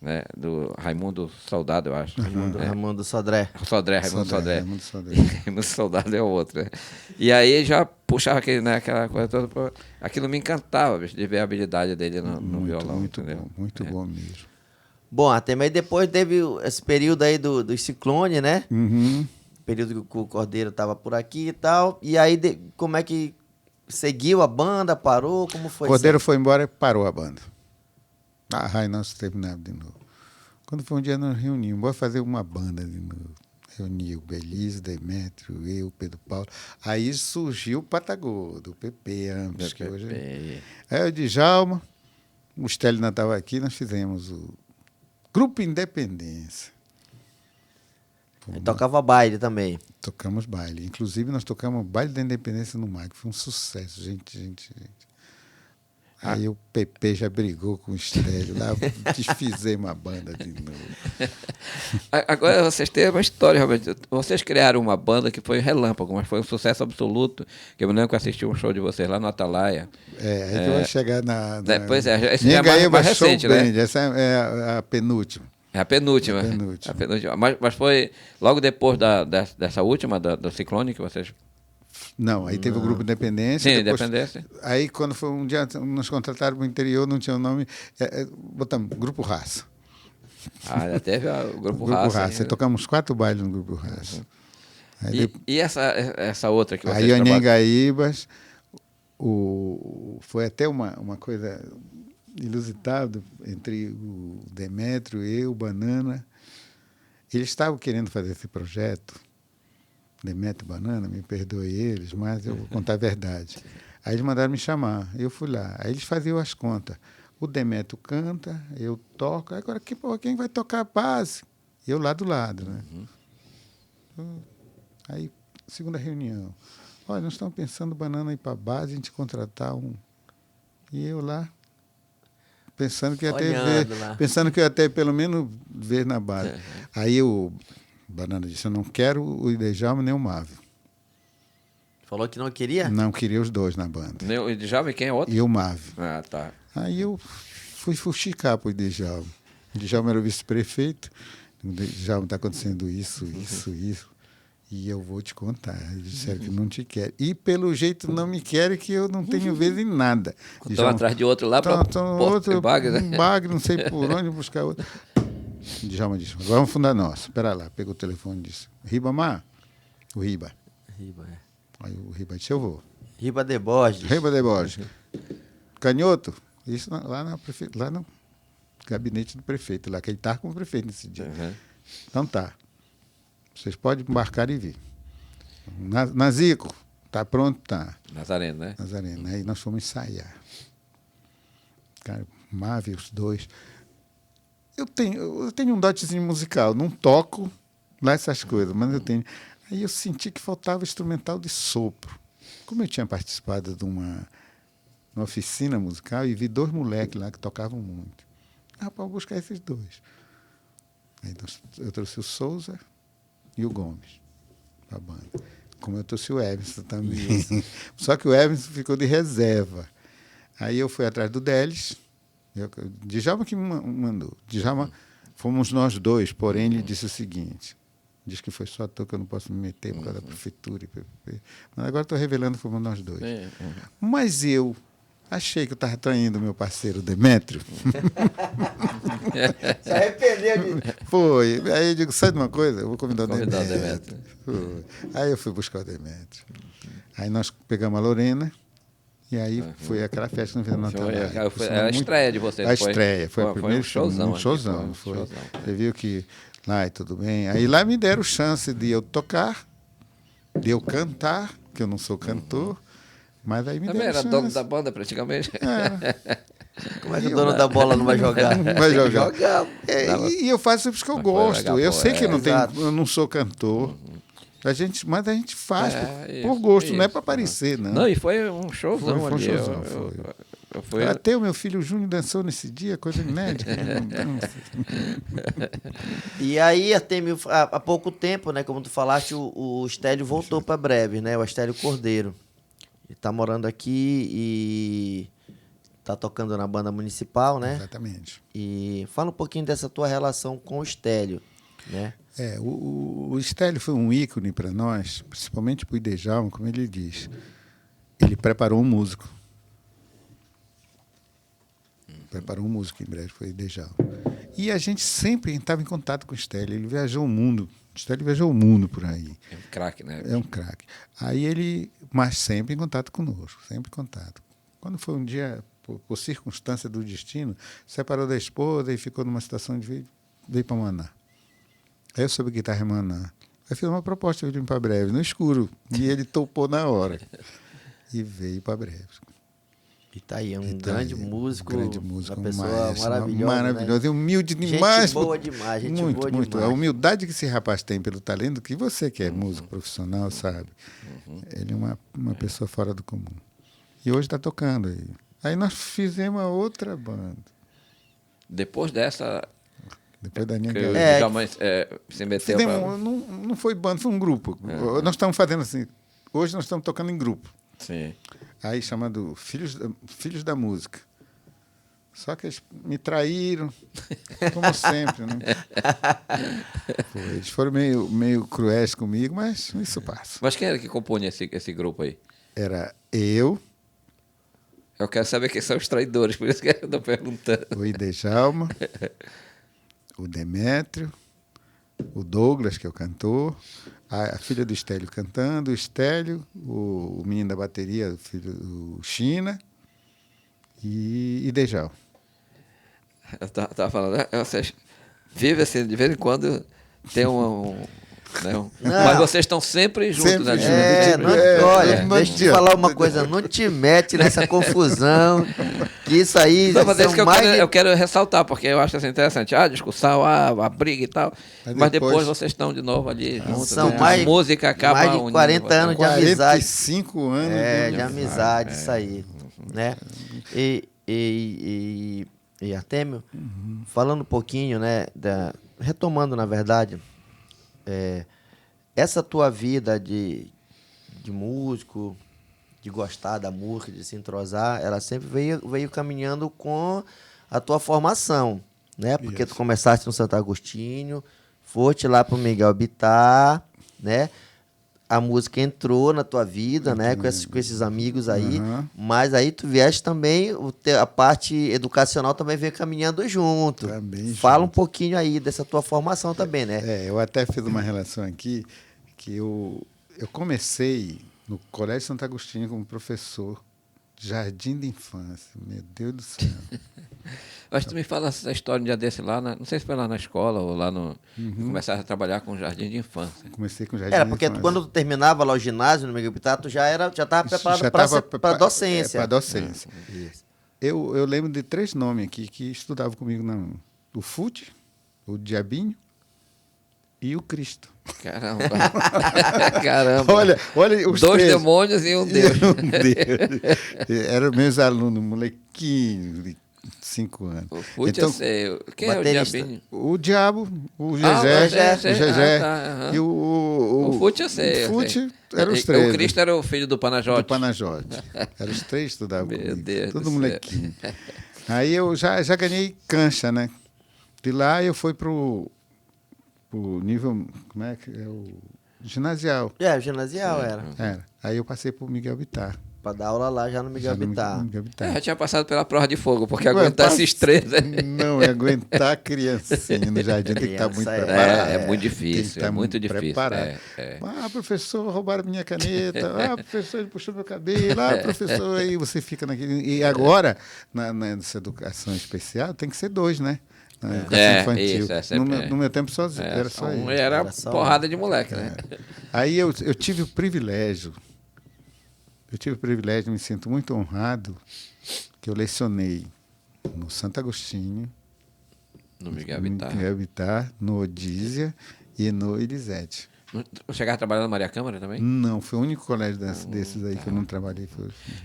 né? Do Raimundo Soldado, eu acho. Raimundo Sodré. Raimundo Sodré. Raimundo Sodré. Raimundo Soldado é o outro, né? E aí já puxava aquele, né, aquela coisa toda. Pô, aquilo me encantava, bicho, de ver a habilidade dele no violão. Muito entendeu? bom, muito bom mesmo. Bom, até mas depois teve esse período aí do Ciclone, né? Uhum. Período que o Cordeiro tava por aqui e tal. E aí, como é que seguiu a banda? Parou? Como foi Cordeiro foi embora e parou a banda. Aí nós terminamos de novo. Quando foi um dia nós reunimos, bora fazer uma banda de novo. Reuni o Belise, Demétrio, eu, Pedro Paulo. Aí surgiu o Patagô, do PP, ambos, que hoje... Aí o Djalma, o Stélio não estava aqui, nós fizemos o Grupo Independência. Aí tocava baile também. Tocamos baile. Inclusive, nós tocamos o baile da Independência no Mar, que foi um sucesso, gente. Aí o PP já brigou com o Stélio, lá desfizemos a banda de novo. Agora vocês têm uma história, realmente. Vocês criaram uma banda que foi relâmpago, mas foi um sucesso absoluto. Que eu me lembro que eu assisti um show de vocês lá no Atalaia. Aí que vai chegar na... Pois é, esse já é mais recente, Show né? Band, essa é a penúltima. É a penúltima. A penúltima. Mas foi logo depois dessa última, do Ciclone, que vocês... Não, aí teve o Grupo Independência. Sim, depois, Independência. Aí, quando foi um dia, nos contrataram para o interior, não tinha o nome, botamos Grupo Raça. Já teve o Grupo Grupo Raça. Raça. Aí tocamos 4 bailes no Grupo Raça. Aí, E essa outra que vocês aí trabalham? Anhangaíbas, foi até uma coisa inusitada entre o Demétrio, eu, o Banana. Eles estavam querendo fazer esse projeto, Demétrio e Banana, me perdoe eles, mas eu vou contar a verdade. Aí eles mandaram me chamar, eu fui lá. Aí eles faziam as contas. O Demétrio canta, eu toco. Agora, quem vai tocar a base? Eu lá do lado, né? Aí, segunda reunião. Olha, nós estamos pensando Banana ir para a base, a gente contratar um. E eu lá, pensando que ia ter pelo menos ver na base. Aí o Banana disse, eu não quero o Djalma nem o Mávio. Falou que não queria? Não queria os dois na banda. O Djalma e quem é outro? E o Mávio. Ah, tá. Aí eu fui fuxicar para o Djalma. O Djalma era o vice-prefeito. O Djalma está acontecendo isso. E eu vou te contar. Eles disseram que não te querem. E pelo jeito não me querem, que eu não tenho vez em nada. Estão atrás de outro lá para outro Bagre, né? um bagre, não sei por onde buscar outro. O Djalma disse, agora vamos fundar nós. Espera lá, pegou o telefone e disse, Ribamar? O Riba. Aí o Riba disse, eu vou. Riba de Borges. Riba de Borges. Canhoto? Isso lá no gabinete do prefeito, lá que ele estava com o prefeito nesse dia. Então tá. Vocês podem embarcar e vir. Nazico, tá pronto? Tá. Nazareno, né? Nazareno. Aí nós fomos ensaiar. Cara, Mávio, os dois. Eu tenho um dotezinho musical. Não toco lá essas coisas, mas eu tenho. Aí eu senti que faltava instrumental de sopro. Como eu tinha participado de uma oficina musical e vi 2 moleques lá que tocavam muito. Rapaz, vou buscar esses 2. Aí eu trouxe o Souza e o Gomes para a banda. Como eu trouxe o Emerson também. Só que o Emerson ficou de reserva. Aí eu fui atrás do Delis. Djalma que me mandou. Djalma, fomos nós 2, porém ele disse o seguinte. Diz que foi só tu que eu não posso me meter por causa da prefeitura. Mas agora estou revelando que fomos nós 2. Mas eu Achei que eu estava traindo meu parceiro Demétrio. Se arrependeu de... Foi. Aí eu digo, sabe de uma coisa? Eu vou convidar o Convidar o Demétrio. Foi. Aí eu fui buscar o Demétrio. Aí nós pegamos a Lorena e aí foi aquela festa no Vila Natália. Foi a estreia de vocês. A estreia, foi a primeira um showzão. um showzão. Foi. Você viu que lá e tudo bem. Aí lá me deram chance de eu tocar, de eu cantar, que eu não sou cantor, mas aí me Também deram era chance. dono da banda, praticamente. Como é que o dono da bola não vai jogar? Não vai jogar. Jogar. E eu faço isso porque eu Uma coisa gosto. legal, Eu pô, sei que Exato. eu não sou cantor. Mas a gente faz por Isso, gosto, não é isso. para aparecer, não. Não, e foi um showzão Foi um ali. showzão, Eu fui... Até o meu filho Júnior dançou nesse dia, coisa inédita. E aí, Artemio, há pouco tempo, né, como tu falaste, o Estélio voltou para Breve, né, o Estélio Cordeiro. Ele tá morando aqui e tá tocando na banda municipal, né? Exatamente. E fala um pouquinho dessa tua relação com o Estélio, né? O Estélio foi um ícone para nós, principalmente para o Idejalma, como ele diz. Ele preparou um músico. Preparou um músico em breve, foi o Idejalma. E a gente sempre estava em contato com o Estélio. Ele viajou o mundo. O Estélio viajou o mundo por aí. É um craque, né? É um craque. Aí ele, mas sempre em contato conosco, sempre em contato. Quando foi um dia, por circunstância do destino, separou da esposa e ficou numa situação de veio para Maná. Aí eu soube guitarra em Maná. Aí fiz uma proposta de vir para Breve, no escuro. E ele topou na hora. E veio para Breve. E tá aí, grande músico, uma pessoa maestro, maravilhosa, maravilhosa, né? e humilde demais. Gente boa demais, gente muito, boa muito. demais. A humildade que esse rapaz tem pelo talento, que você que é músico profissional sabe. Ele é uma pessoa fora do comum. E hoje está tocando aí. Aí nós fizemos a outra banda. Depois dessa, Depois da minha que guerra. o Djalma se meteu pra... Não foi banda, foi um grupo. Nós estamos fazendo assim. Hoje nós estamos tocando em grupo. Sim. Aí chamado Filhos da Música. Só que eles me traíram, como sempre, né? Eles foram meio cruéis comigo, mas isso passa. Mas quem era que compunha esse grupo aí? Era eu, Eu quero saber quem são os traidores, por isso que eu estou perguntando. o Idejalma, o Demétrio, o Douglas, que é o cantor, a filha do Estélio cantando, o Estélio, o menino da bateria, o China e Dejal. Eu estava falando, vocês vivem assim, de vez em quando tem mas vocês estão sempre juntos, Sempre né? juntos. Olha, não deixa eu te adianta. falar uma coisa, não te mete nessa confusão, que isso aí Não, mas é isso que mais eu quero ressaltar, porque eu acho assim, interessante. A discussão, a briga e tal. Mas depois vocês estão de novo ali juntos. São né? mais- a música acaba mais de unindo 40 vocês. anos de amizade. 45 anos de amizade, isso aí, né? E Artemio, falando um pouquinho, né, retomando, na verdade, essa tua vida de músico, de gostar da música, de se entrosar, ela sempre veio caminhando com a tua formação, né? Porque tu começaste no Santo Agostinho, foste lá para o Miguel Bittar, né? A música entrou na tua vida, né? Com esses amigos aí. Mas aí tu vieste também, a parte educacional também veio caminhando junto. Também Fala junto. um pouquinho aí dessa tua formação também, né? Eu até fiz uma relação aqui que eu comecei no Colégio Santo Agostinho como professor de jardim de infância. Meu Deus do céu. Mas tu me fala essa história um dia desse lá, não sei se foi lá na escola ou lá no... Começasse a trabalhar com jardim de infância. Comecei com jardim Era, de porque infância. quando tu terminava lá o ginásio no Miguel Bittar, tu já estava preparado para docência. Para docência. Isso. Eu lembro de 3 nomes aqui que estudavam comigo. O Fute, o Diabinho e o Cristo. Caramba. Caramba. Olha os 2 três. demônios e um Deus. Um Deus. Eram meus alunos, molequinho de 5 anos. O Fute Então, eu sei. Quem é o baterista. Diabinho? o Diabo, o o Gegé, Gegé. Tá, e o Fute eu sei. O Fute eu sei. eram os 3. O Cristo era o filho do Panajote. Do Panajote. Eram os 3 que estudavam Meu comigo. Deus Tudo do molequinho. Aí eu já ganhei cancha, né? De lá eu fui pro nível, como é que é o ginasial. O ginasial era. Era. Aí eu passei pro Miguel Bittar. Pra dar aula lá já no Miguel Já no Bittar. Miguel Bittar. Já tinha passado pela prova de fogo, porque Ué, aguentar passa- esses três... Não, é aguentar a criancinha no jardim, tem que estar muito Criança preparado. É muito Tem que difícil, estar é muito difícil. preparado. Ah, professor, roubaram minha caneta. Ah, professor, ele puxou meu cabelo. Ah, professor, aí você fica naquele... E agora, nessa educação especial, tem que ser 2, né? Na educação infantil. Isso, sempre no meu tempo, sozinho, era só isso. Era Era só porrada de moleque, né? Aí eu tive o privilégio, me sinto muito honrado, que eu lecionei no Santo Agostinho, No Miguel Bittar. no Miguel Bittar, no Odísia e no Elisete. Chegava trabalhando na Maria Câmara também? Não, foi o único colégio desses aí que eu não trabalhei.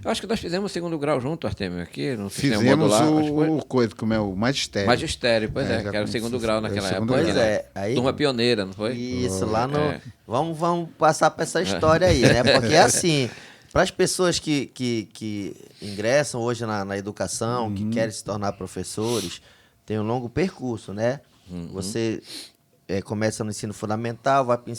Eu acho que nós fizemos o segundo grau junto, Artemio, aqui, no sistema Fizemos modular. Acho que foi o coisa, como é o magistério. Magistério, pois É, é, já que era o como segundo se- grau é o naquela segundo época. Pois grau. é. Aí, Turma pioneira, não foi? isso, lá no... É. Vamos passar para essa história aí, né? Porque é assim, para as pessoas que ingressam hoje na educação, que querem se tornar professores, tem um longo percurso, né? Você começa no ensino fundamental, vai para o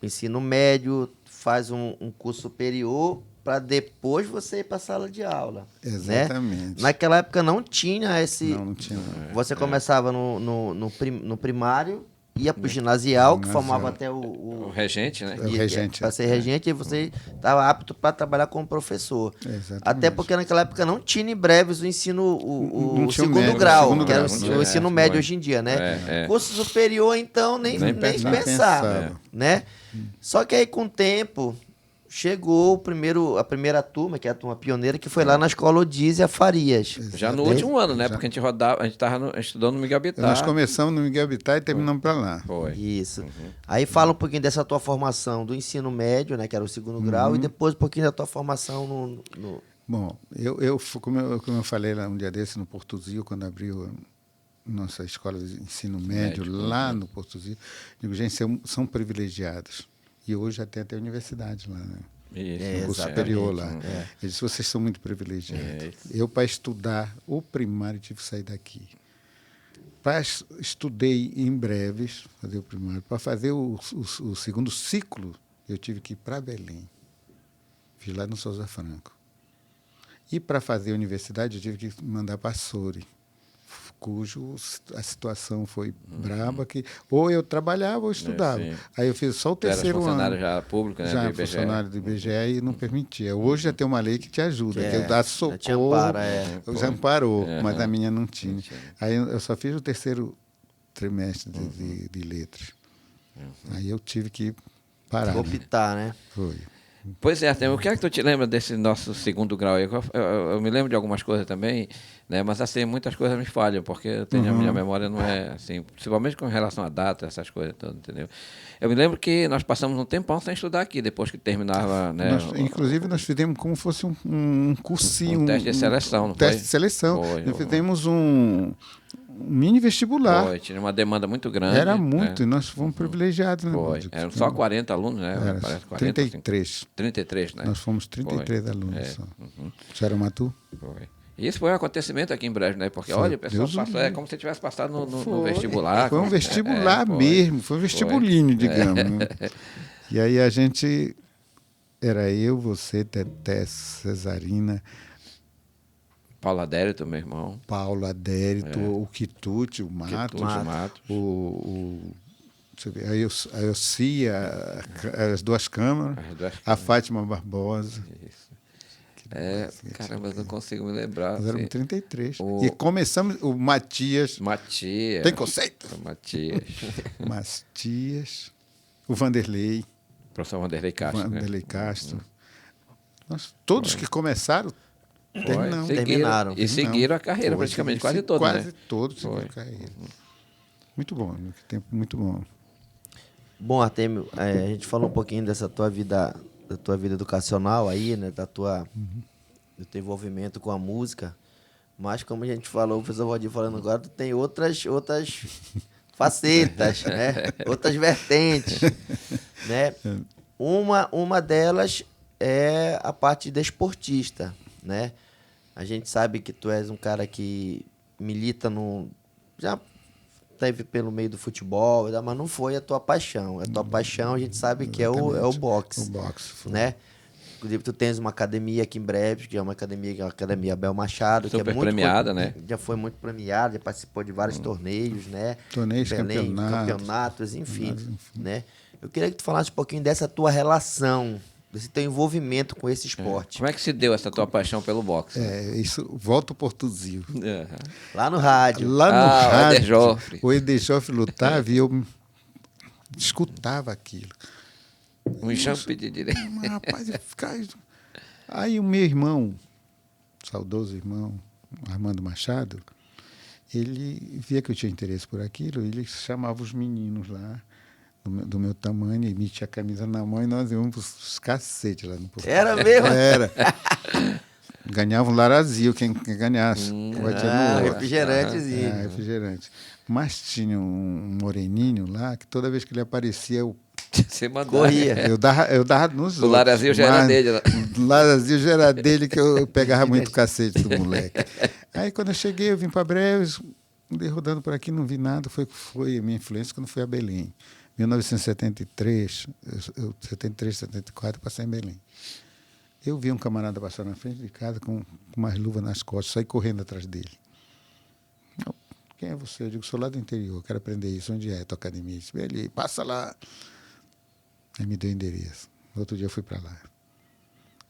ensino médio, faz um curso superior para depois você ir para a sala de aula. Exatamente. Né? Naquela época não tinha esse... Não tinha. Não. Você começava no primário, ia para o ginasial, que formava até O o regente, né? o regente, para ser regente, e você estava apto para trabalhar como professor. Exatamente. Até porque naquela época não tinha em breves o ensino, Não o tinha o segundo médio, grau, segundo que era grau, o não ensino tinha, médio foi. hoje em dia, né? É. Curso superior, então, nem Nem pensar, pensava. né? Só que aí, com o tempo, chegou a primeira turma, que é a turma pioneira, que foi lá na escola Odísia Farias. Já no último ano, né? Porque a gente estava estudando no Miguel Bittar. Nós começamos no Miguel Bittar e terminamos para lá. Foi. Isso. Aí fala um pouquinho dessa tua formação do ensino médio, né, que era o segundo grau, e depois um pouquinho da tua formação no... Bom, como eu falei lá um dia desse no Portugal, quando abriu nossa escola de ensino médio lá no Portugal, digo, gente, são privilegiados. E hoje já tem até universidade lá, né? Isso, No curso exatamente. superior lá. Ele disse, vocês são muito privilegiados. Eu, para estudar o primário, tive que sair daqui. Estudei em breves, fazer o primário. Para fazer o segundo ciclo, eu tive que ir para Belém. Fiz lá no Souza Franco. E para fazer a universidade, eu tive que mandar para Soure, cujo a situação foi braba, que ou eu trabalhava ou estudava. sim. Aí eu fiz só o Tu era terceiro funcionário ano. já público, né? Já do IBGE. funcionário do IBGE e não permitia. Hoje já tem uma lei que te ajuda, que É, dá te socorro. ampara, Já amparou, É, mas a minha não tinha. não tinha. Aí eu só fiz o terceiro trimestre de letras. Aí eu tive que parar. Né? optar, né? Foi. Pois é, Artemio, o que é que tu te lembra desse nosso segundo grau aí? Eu me lembro de algumas coisas também, né? Mas assim, muitas coisas me falham, porque eu tenho, a minha memória não é assim, principalmente com relação a data, essas coisas todas, entendeu? Eu me lembro que nós passamos um tempão sem estudar aqui, depois que terminava, né? Inclusive, nós fizemos como fosse um cursinho. Um teste de seleção, não teste foi? de seleção. Foi, Nós foi. fizemos um mini vestibular. Foi, tinha uma demanda muito grande. Era muito, né? e nós fomos privilegiados. Né, Foi. Valdir? Eram só 40 alunos, né? Era Parece 40, 33. 33, né? Nós fomos 33 Foi. alunos só. Você era Matu? Foi. E isso foi um acontecimento aqui em Brejo, né? Porque, Foi. olha, o pessoal Deus passou, o livre. como se tivesse passado no Foi. vestibular. Foi um vestibular foi. mesmo, foi um vestibulinho, digamos. Né? E aí a gente, era eu, você, Teté, Cesarina, Paulo Adérito, meu irmão. Paulo, Adérito, o Quitute, o Mato, Matos. deixa eu ver, a Elcia, as duas câmaras, As duas a Fátima Barbosa. Isso. Caramba, eu não consigo me lembrar. Nós éramos Assim. 33. O- E começamos, o Matias, Matias. tem conceito? O Matias. Matias, o Vanderlei, Professor Vanderlei Castro. Vanderlei Castro. Todos que começaram, Né? terminamos. Terminaram. E seguiram a carreira Foi, praticamente, segui- quase toda, Quase né? todos Foi. seguiram a carreira. Muito bom, que tempo muito bom. Bom, Artemio, a gente falou um pouquinho dessa tua vida, da tua vida educacional aí, né? Do teu envolvimento com a música. Mas como a gente falou, o professor Valdir falando agora, tu tem outras facetas, né? Outras vertentes, né? Uma delas é a parte desportista, né? A gente sabe que tu és um cara que milita já teve pelo meio do futebol, mas não foi a tua paixão. A tua paixão a gente sabe que é o boxe. O boxe. Foi. Né? Inclusive, tu tens uma academia aqui em Breves, que é uma academia Abel Machado, que é Super muito premiada, né? Já foi muito premiada, já participou de vários torneios, né? Torneios, Belém, campeonatos. campeonatos, enfim, né? Eu queria que tu falasse um pouquinho dessa tua relação, desse teu envolvimento com esse esporte. Como é que se deu essa tua paixão pelo boxe? Né? Isso, volta o Portuzil. Aham. Lá no rádio. Lá no Ah, o rádio, Eder Joffre. o Eder Joffre lutava e eu escutava aquilo. Um jump de direita. Mas, rapaz, eu ficava... Aí o meu irmão, saudoso irmão, Armando Machado, ele via que eu tinha interesse por aquilo, ele chamava os meninos lá, do meu tamanho, e metia a camisa na mão e nós íamos os cacetes lá no Porto. Era mesmo? Era. Ganhava um larazio, quem ganhasse. Refrigerantezinho. Refrigerante. Mas tinha um moreninho lá, que toda vez que ele aparecia, eu Você mandou. Corria. Eu dava nos O Larazio já era mas dele. Né? O Larazio já era dele, que eu pegava muito cacete do moleque. Aí quando eu cheguei, eu vim para Breves, andei rodando por aqui, não vi nada. Foi a minha influência quando fui a Belém. 1973, 73, 74, passei em Belém. Eu vi um camarada passar na frente de casa com umas luvas nas costas, saí correndo atrás dele. Quem é você? Eu digo, sou lá do interior, quero aprender isso. Onde é a tua academia? Ele, passa lá. Aí me deu o endereço. No outro dia eu fui para lá.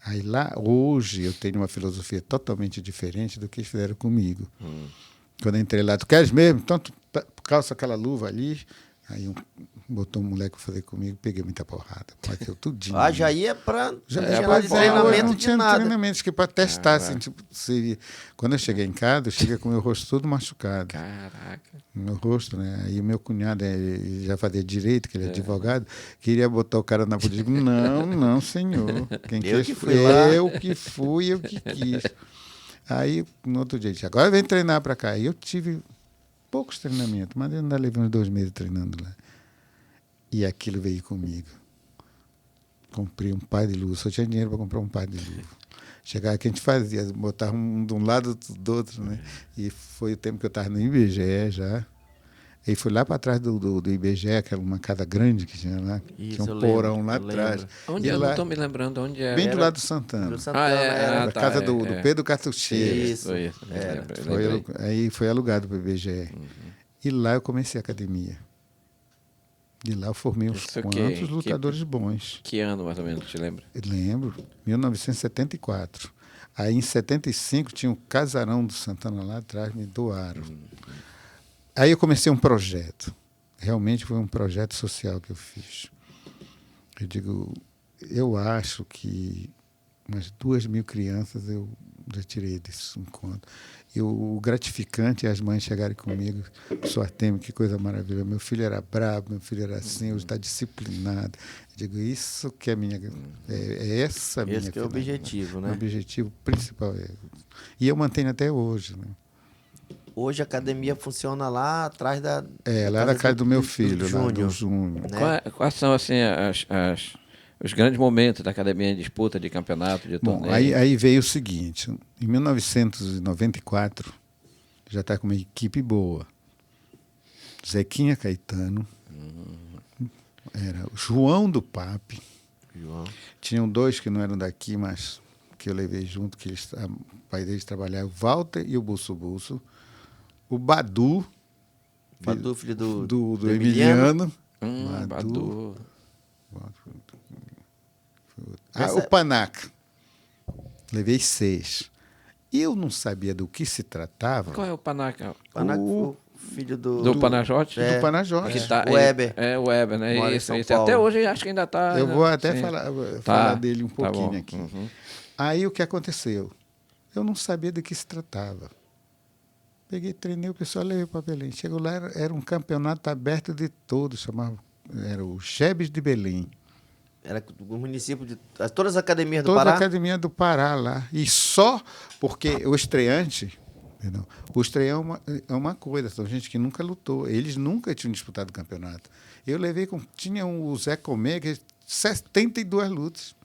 Aí lá, hoje, eu tenho uma filosofia totalmente diferente do que eles fizeram comigo. Quando eu entrei lá, tu queres mesmo? Então tu calça aquela luva ali. Aí botou um moleque para fazer comigo, peguei muita porrada. Bateu tudinho. Já ia para treinamento de tinha nada. treinamentos que para testar. Assim, tipo, quando eu cheguei em casa, eu cheguei com o meu rosto todo machucado. Caraca. Meu rosto, né? Aí o meu cunhado, ele já fazia direito, que ele é advogado, queria botar o cara na polícia. Não, senhor. Quem Eu quis que foi fui lá. eu que fui, eu que quis. Aí, no outro dia, ele disse, agora vem treinar para cá. E eu tive poucos treinamentos, mas eu ainda levei uns 2 meses treinando lá. E aquilo veio comigo. Comprei um par de luva, só tinha dinheiro para comprar um par de luva. Chegava que a gente fazia, botava um de um lado, outro do outro, né? E foi o tempo que eu estava no IBGE já. E fui lá para trás do IBGE, aquela uma casa grande que tinha lá. Isso, tinha eu um lembro, porão lá eu atrás. lembro. Onde E eu lá, não estou me lembrando onde é. bem do lado do Santana. Do Santana, A tá, casa do Pedro Cartucheira. Isso. Isso. Aí foi alugado para o IBGE. E lá eu comecei a academia. De lá eu formei uns Isso quantos lutadores bons. Que ano, mais ou menos, te lembra? Eu lembro, 1974. Aí, em 75, tinha o casarão do Santana lá atrás, me doaram. Aí eu comecei um projeto. Realmente foi um projeto social que eu fiz. Eu digo, eu acho que umas 2.000 crianças eu já tirei desse encontro. E o gratificante é as mães chegarem comigo, só Artemio, que coisa maravilhosa. Meu filho era brabo, meu filho era assim, hoje está disciplinado. Eu digo, isso que é minha. É essa a minha. Esse que é o objetivo, né? O objetivo principal. E eu mantenho até hoje. Né? Hoje a academia funciona lá atrás da. Lá na casa do meu filho, lá Júnior. do Júnior. Né? Quais são, assim, os grandes momentos da academia em disputa de campeonato, de Bom, torneio? aí veio o seguinte, em 1994, já está com uma equipe boa. Zequinha Caetano, era o João do Pape, João. tinham 2 que não eram daqui, mas que eu levei junto, que o pai deles trabalhava, o Walter e o Bulso Bulso, o Badu, Filho do Emiliano. Badu. O Panaca. Levei 6. Eu não sabia do que se tratava. Qual é o Panaca? Panaca, o filho Do Panajote? Do Panajote. Que tá, o Weber. É, o Weber, né? Mora em Isso, São isso. Paulo. Até hoje acho que ainda está. Eu vou até sim. falar dele um Tá pouquinho bom. aqui. Uhum. Aí o que aconteceu? Eu não sabia do que se tratava. Peguei, treinei o pessoal, levei para Belém. Chegou lá, era um campeonato aberto de todos, chamava, era o Chebes de Belém. Era o município de. Todas as academias do Toda Pará? a academia do Pará lá. E só porque o estreante, perdão, o estreante é uma coisa, são gente que nunca lutou. Eles nunca tinham disputado o campeonato. Eu levei tinha o Zé Comé, que 72 lutas.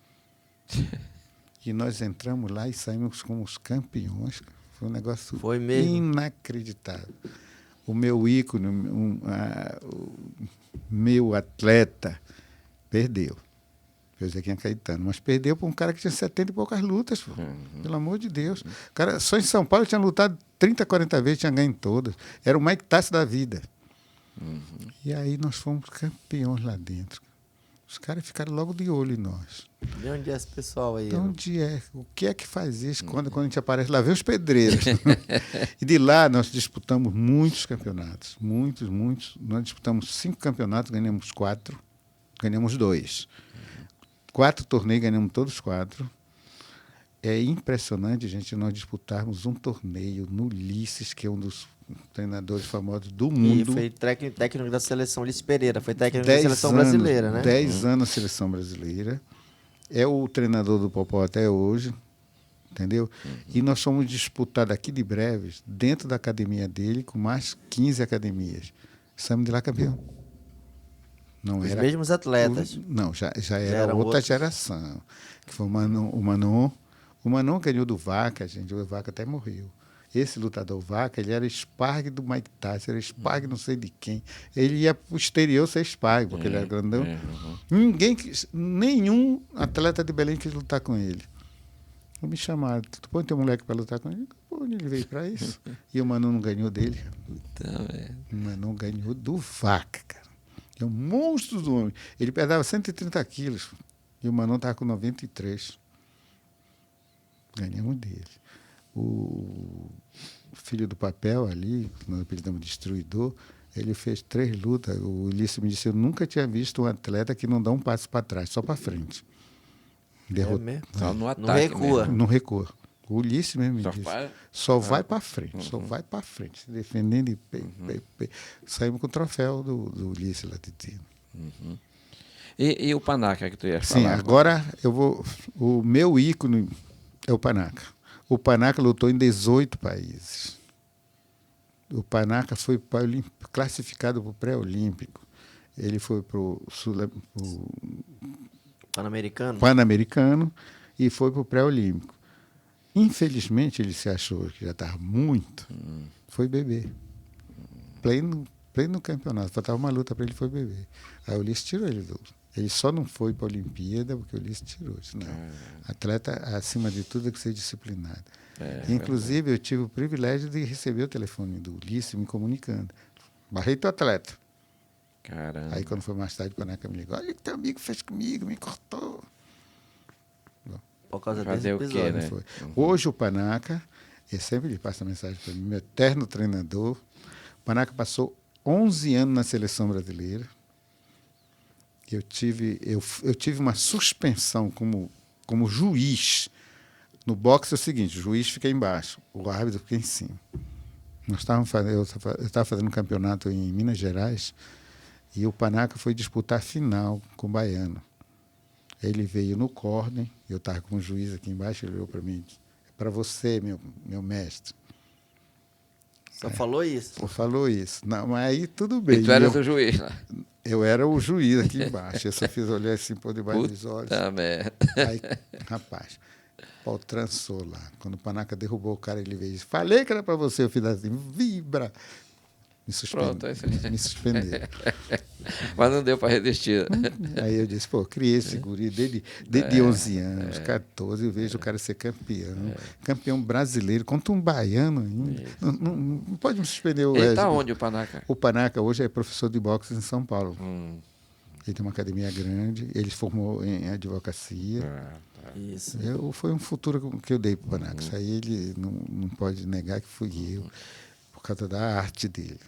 E nós entramos lá e saímos como os campeões. Foi um negócio Foi mesmo? inacreditável. O meu ícone, o meu atleta, perdeu. foi o Zequinha Caetano, mas perdeu para um cara que tinha 70 e poucas lutas, pô. Pelo amor de Deus. O cara, só em São Paulo tinha lutado 30, 40 vezes, tinha ganho em todas. Era o Mike Tyson da vida. E aí nós fomos campeões lá dentro. Os caras ficaram logo de olho em nós. De onde é esse pessoal aí? Então, onde é? O que é que faz isso? Quando a gente aparece lá, vê os pedreiros. E de lá nós disputamos muitos campeonatos. Muitos. Nós disputamos 5 campeonatos, ganhamos 4. Ganhamos 2. 4 torneios, ganhamos todos 4. É impressionante, gente, nós disputarmos um torneio no Ulisses, que é um dos treinadores famosos do E mundo. foi técnico da seleção, Ulisses Pereira. Foi técnico da seleção brasileira, né? 10 anos na seleção brasileira. É o treinador do Popó até hoje, entendeu? E nós fomos disputados aqui de Breves, dentro da academia dele, com mais 15 academias. Saímos de lá campeão. Não Os era mesmos atletas. Não, já era eram outra outros. geração. Que foi o Manon. O Manon ganhou do Vaca, gente. O Vaca até morreu. Esse lutador Vaca, ele era sparring do Mike Tyson, era sparring não sei de quem. Ele ia pro exterior ser sparring, porque ele era grandão. Nenhum atleta de Belém quis lutar com ele. Me chamaram, tu põe teu moleque para lutar com ele? Pô, ele veio para isso. E o Manon não ganhou dele. O Manon ganhou do Vaca, cara. É um monstro do homem. Ele pesava 130 quilos. E o Manon estava com 93. Ganhamos dele. O filho do papel ali, nós apelidamos de Destruidor, ele fez 3 lutas. O Ulisses me disse, eu nunca tinha visto um atleta que não dá um passo para trás, só para frente. mesmo? Só no ataque Não recua. mesmo. Não recua. O Ulisses mesmo me Só disse. faz- Só vai para frente, só vai para frente. Se defendendo e saímos com o troféu do Ulisses lá de Tino. E o Panaca que tu ia Sim, falar? agora eu vou. O meu ícone é o Panaca. O Panaca lutou em 18 países. O Panaca foi classificado para o pré-olímpico. Ele foi para o Pan-americano? Pan-Americano e foi para o pré-olímpico. Infelizmente, ele se achou que já estava muito, foi beber. Pleno campeonato. Faltava uma luta para ele, foi beber. Aí o Ulisses tirou ele do. Ele só não foi para a Olimpíada porque o Ulisses tirou. Não. Atleta, acima de tudo, tem que ser disciplinado. Inclusive, eu tive o privilégio de receber o telefone do Ulisses me comunicando. Barrei teu atleta. Caramba. Aí, quando foi mais tarde, o Panaca me ligou. Olha o que teu amigo fez comigo, me cortou. Por causa Fazer desse o quê, episódio. né? Foi. Hoje, o Panaca, eu sempre lhe passo a mensagem para mim, meu eterno treinador. O Panaca passou 11 anos na seleção brasileira. Eu tive uma suspensão como juiz. No boxe é o seguinte, o juiz fica embaixo, o árbitro fica em cima. Eu estava fazendo um campeonato em Minas Gerais e o Panaca foi disputar a final com o Baiano. Ele veio no córner, eu estava com o juiz aqui embaixo, ele olhou para mim e disse, é para você, meu mestre. Só falou isso. Falou isso. Não, mas aí tudo bem. E tu eras o juiz lá. Eu era o juiz aqui embaixo. Eu só fiz olhar assim por debaixo dos olhos. Puta merda. Aí, rapaz, o pau trançou lá. Quando o Panaca derrubou o cara, ele veio e disse, falei que era para você. Eu fiz assim, vibra. Pronto, aí você- Me suspenderam. Mas não deu para resistir. Aí eu disse, pô, criei esse guri desde 11 anos, 14, eu vejo o cara ser campeão, campeão brasileiro, contra um baiano ainda. Não pode me suspender o Ele resto. tá onde, o Panaca? O Panaca hoje é professor de boxe em São Paulo. Hum. Ele tem uma academia grande, ele formou em advocacia. Isso. Foi um futuro que eu dei para o Panaca. Isso aí ele não pode negar que fui eu, por causa da arte dele.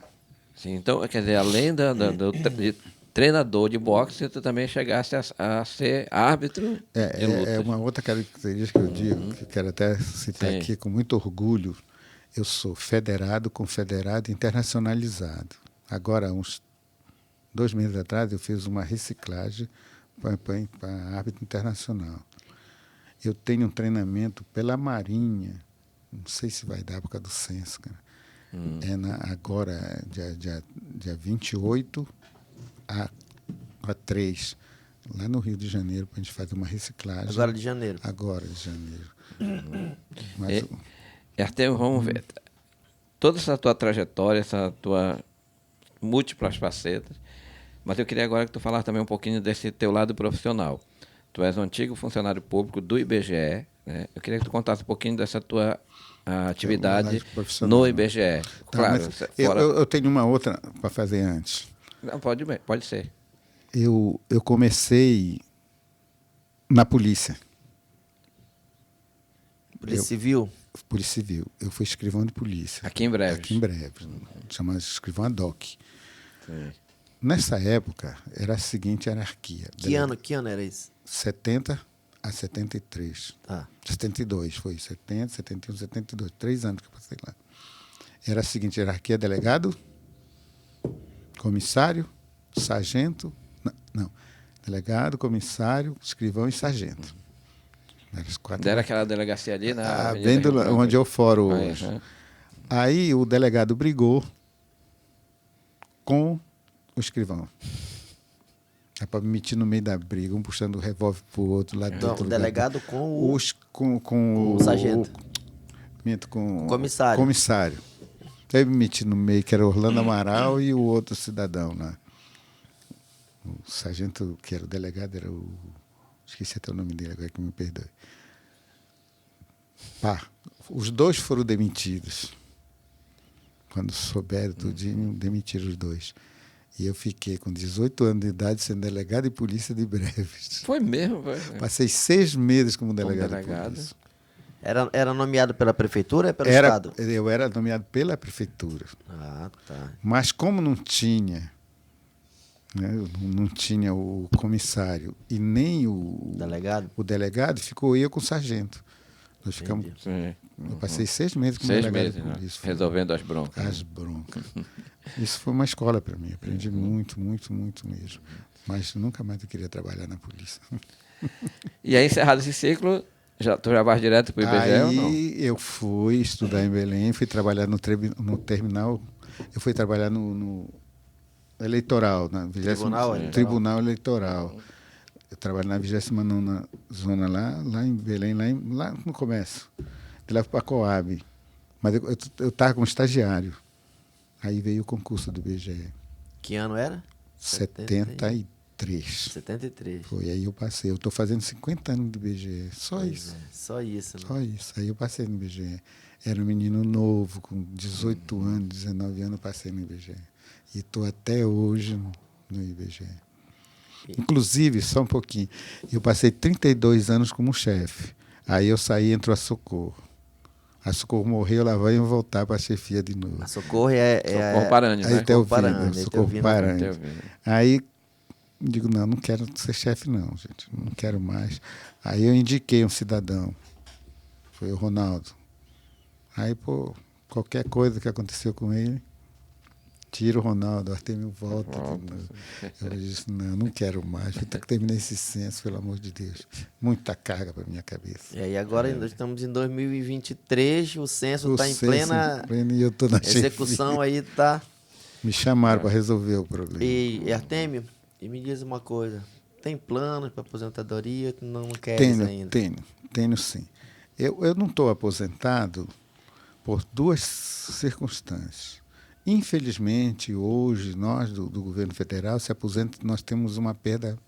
Sim, então, quer dizer, além de treinador de boxe, tu também chegaste a ser árbitro de lutas. É uma outra característica que eu digo, que quero até citar Sim. aqui com muito orgulho. Eu sou federado, confederado e internacionalizado. Agora, uns 2 meses atrás, eu fiz uma reciclagem para árbitro internacional. Eu tenho um treinamento pela Marinha, não sei se vai dar por causa do censo, cara. Agora, dia 28 a 3, lá no Rio de Janeiro, para a gente fazer uma reciclagem. Agora de janeiro. Agora de janeiro. Mas, Artemio, vamos ver. Toda essa tua trajetória, essa tua múltiplas facetas, mas eu queria agora que tu falasse também um pouquinho desse teu lado profissional. Tu és um antigo funcionário público do IBGE, né? Eu queria que tu contasse um pouquinho dessa tua atividade profissional, no né? IBGE. Tá, Claro, mas fora... eu tenho uma outra para fazer antes. Não, pode ser. Eu comecei na polícia. Polícia Civil. Polícia Civil. Eu fui escrivão de polícia. Aqui em breve. Aqui em breve. Chama escrivão ad hoc. Sim. Nessa época, era a seguinte hierarquia. Que ano era isso? 70 a 73. Tá. 72, foi 70, 71, 72. 3 anos que eu passei lá. Era a seguinte hierarquia: delegado, comissário, sargento... Não. Delegado, comissário, escrivão e sargento. Eram os 4. Era aquela delegacia ali na Bem onde eu foro hoje. Uhum. Aí o delegado brigou com o escrivão. É para me meter no meio da briga, um puxando o revólver pro outro lado do Então, outro. o delegado com o... com o sargento. Com O comissário. comissário. Aí me meti no meio, que era Orlando Amaral e o outro cidadão lá. O sargento, que era o delegado, era o... Esqueci até o nome dele agora, que me perdoe. Pá, os 2 foram demitidos. Quando souberam tudinho, demitiram os 2. E eu fiquei com 18 anos de idade sendo delegado de polícia de Breves. Foi mesmo, foi. Passei 6 meses como delegado. delegado. De polícia. Era nomeado pela prefeitura ou pelo Era, estado? eu era nomeado pela prefeitura. Ah, tá. Mas como não tinha, né, não tinha o comissário e nem o delegado, ficou eu com o sargento. Nós ficamos, Sim. eu passei 6 meses como 6 delegado meses, de né? polícia. Resolvendo as broncas. As broncas. Isso foi uma escola para mim. Aprendi muito, muito, muito mesmo. Mas nunca mais eu queria trabalhar na polícia. E aí, encerrado esse ciclo, tu já vais direto para o IBGE ou não? Aí eu fui estudar em Belém, fui trabalhar no terminal. Eu fui trabalhar no eleitoral, na 20º Tribunal Eleitoral. Eu trabalho na 29ª zona lá em Belém, lá no começo. De lá para a Coab. Mas eu estava como estagiário. Aí veio o concurso do IBGE. Que ano era? 73. 73. Foi, aí eu passei. Eu estou fazendo 50 anos do IBGE. Só isso. Só isso, né? Só isso. Aí eu passei no IBGE. Era um menino novo, com 18 anos, 19 anos, eu passei no IBGE. E estou até hoje no IBGE. Inclusive, só um pouquinho, eu passei 32 anos como chefe. Aí eu saí, entrou a Socorro. A Socorro morreu, lá vai eu voltar para a chefia de novo. A Socorro Socorro Paranhos, né? Socorro Paranhos. Socorro Paranhos. Aí digo, não quero ser chefe não, gente. Não quero mais. Aí eu indiquei um cidadão. Foi o Ronaldo. Aí, pô, qualquer coisa que aconteceu com ele, tira o Ronaldo, o Artemio volta. Eu disse, não quero mais. Vou ter que terminar esse censo, pelo amor de Deus. Muita carga para minha cabeça. E aí agora estamos em 2023, o censo está em plena e eu tô na execução chefia. aí, tá? Me chamaram para resolver o problema. E Artemio, me diz uma coisa. Tem planos para aposentadoria? Tu não queres ainda? Tenho sim. Eu não estou aposentado por 2 circunstâncias. Infelizmente, hoje, nós do governo federal, se aposenta, nós temos uma perda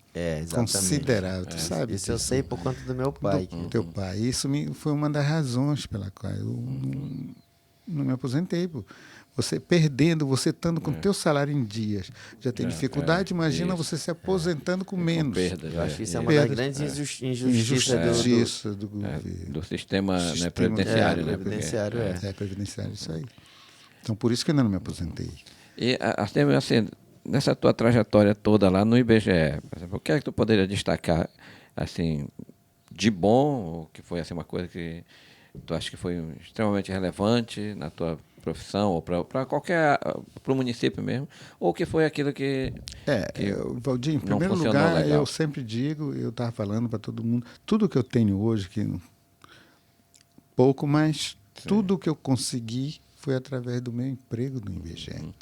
considerável. Tu sabe isso eu sei por conta do meu pai. Do teu pai. Isso foi uma das razões pela qual eu não me aposentei. Pô. Você perdendo, você estando com o teu salário em dias, já tem dificuldade, imagina você se aposentando com menos. Perda, eu acho que isso é uma das grandes injustiças do governo. Do sistema, né, previdenciário. Previdenciário, previdenciário, isso aí. Então, por isso que eu ainda não me aposentei. E, Artemio, assim, nessa tua trajetória toda lá no IBGE, por exemplo, o que é que tu poderia destacar, assim, de bom, ou que foi assim, uma coisa que tu acha que foi extremamente relevante na tua profissão, ou para o município mesmo, ou que foi aquilo que Valdir, em primeiro lugar, legal. Eu sempre digo, eu estava falando para todo mundo, tudo que eu tenho hoje, pouco, mas tudo que eu consegui foi através do meu emprego no IBGE.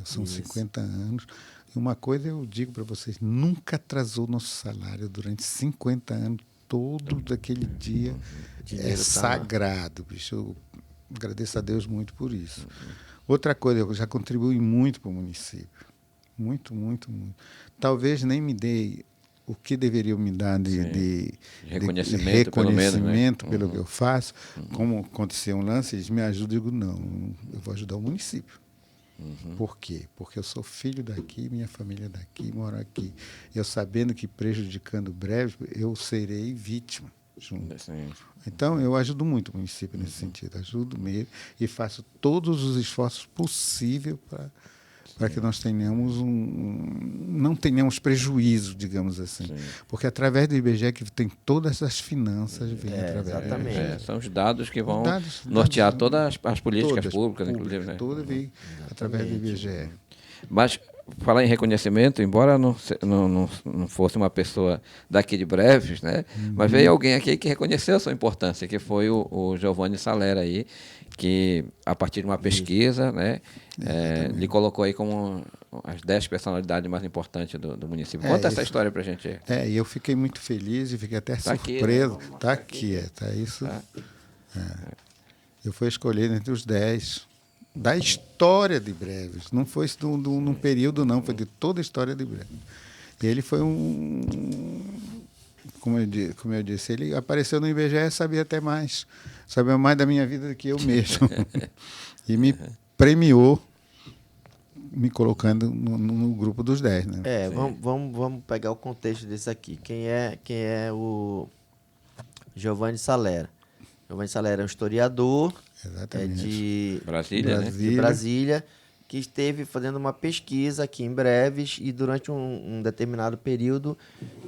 São 50 anos. E uma coisa eu digo para vocês, nunca atrasou nosso salário durante 50 anos. Todo daquele dia é sagrado, bicho. Eu agradeço a Deus muito por isso. Outra coisa, eu já contribuí muito para o município. Muito, muito, muito. Talvez nem me dei o que deveriam me dar de reconhecimento, pelo menos, né? reconhecimento pelo que eu faço, como aconteceu um lance, eles me ajudam, eu digo, não, eu vou ajudar o município. Por quê? Porque eu sou filho daqui, minha família é daqui, moro aqui. Eu sabendo que prejudicando breve, eu serei vítima junto. Sim. Então, eu ajudo muito o município nesse sentido, ajudo mesmo e faço todos os esforços possíveis para que nós tenhamos não tenhamos prejuízo, digamos assim. Sim. Porque através do IBGE que tem todas essas finanças, vem através exatamente. São os dados que vão Dados, nortear todas as políticas todas públicas, inclusive. Né? Toda vem através do IBGE. Mas, falar em reconhecimento, embora não fosse uma pessoa daqui de Breves, né? Mas veio alguém aqui que reconheceu a sua importância, que foi o Giovanni Salera aí, que, a partir de uma pesquisa, né, lhe colocou aí como as 10 personalidades mais importantes do município. Conta essa história pra gente aí. E eu fiquei muito feliz e fiquei até surpreso. Aqui, né? Está aqui, está isso. Tá. Eu fui escolhido entre os 10 da história de Breves. Não foi num período, não, foi de toda a história de Breves. E ele foi como eu disse, ele apareceu no IBGE, sabia mais da minha vida do que eu mesmo. E me premiou, me colocando no grupo dos 10. Né? Vamos pegar o contexto desse aqui. Quem é o Giovanni Salera? Giovanni Salera é um historiador, Exatamente. de Brasília, né? de Brasília, que esteve fazendo uma pesquisa aqui em Breves e durante um determinado período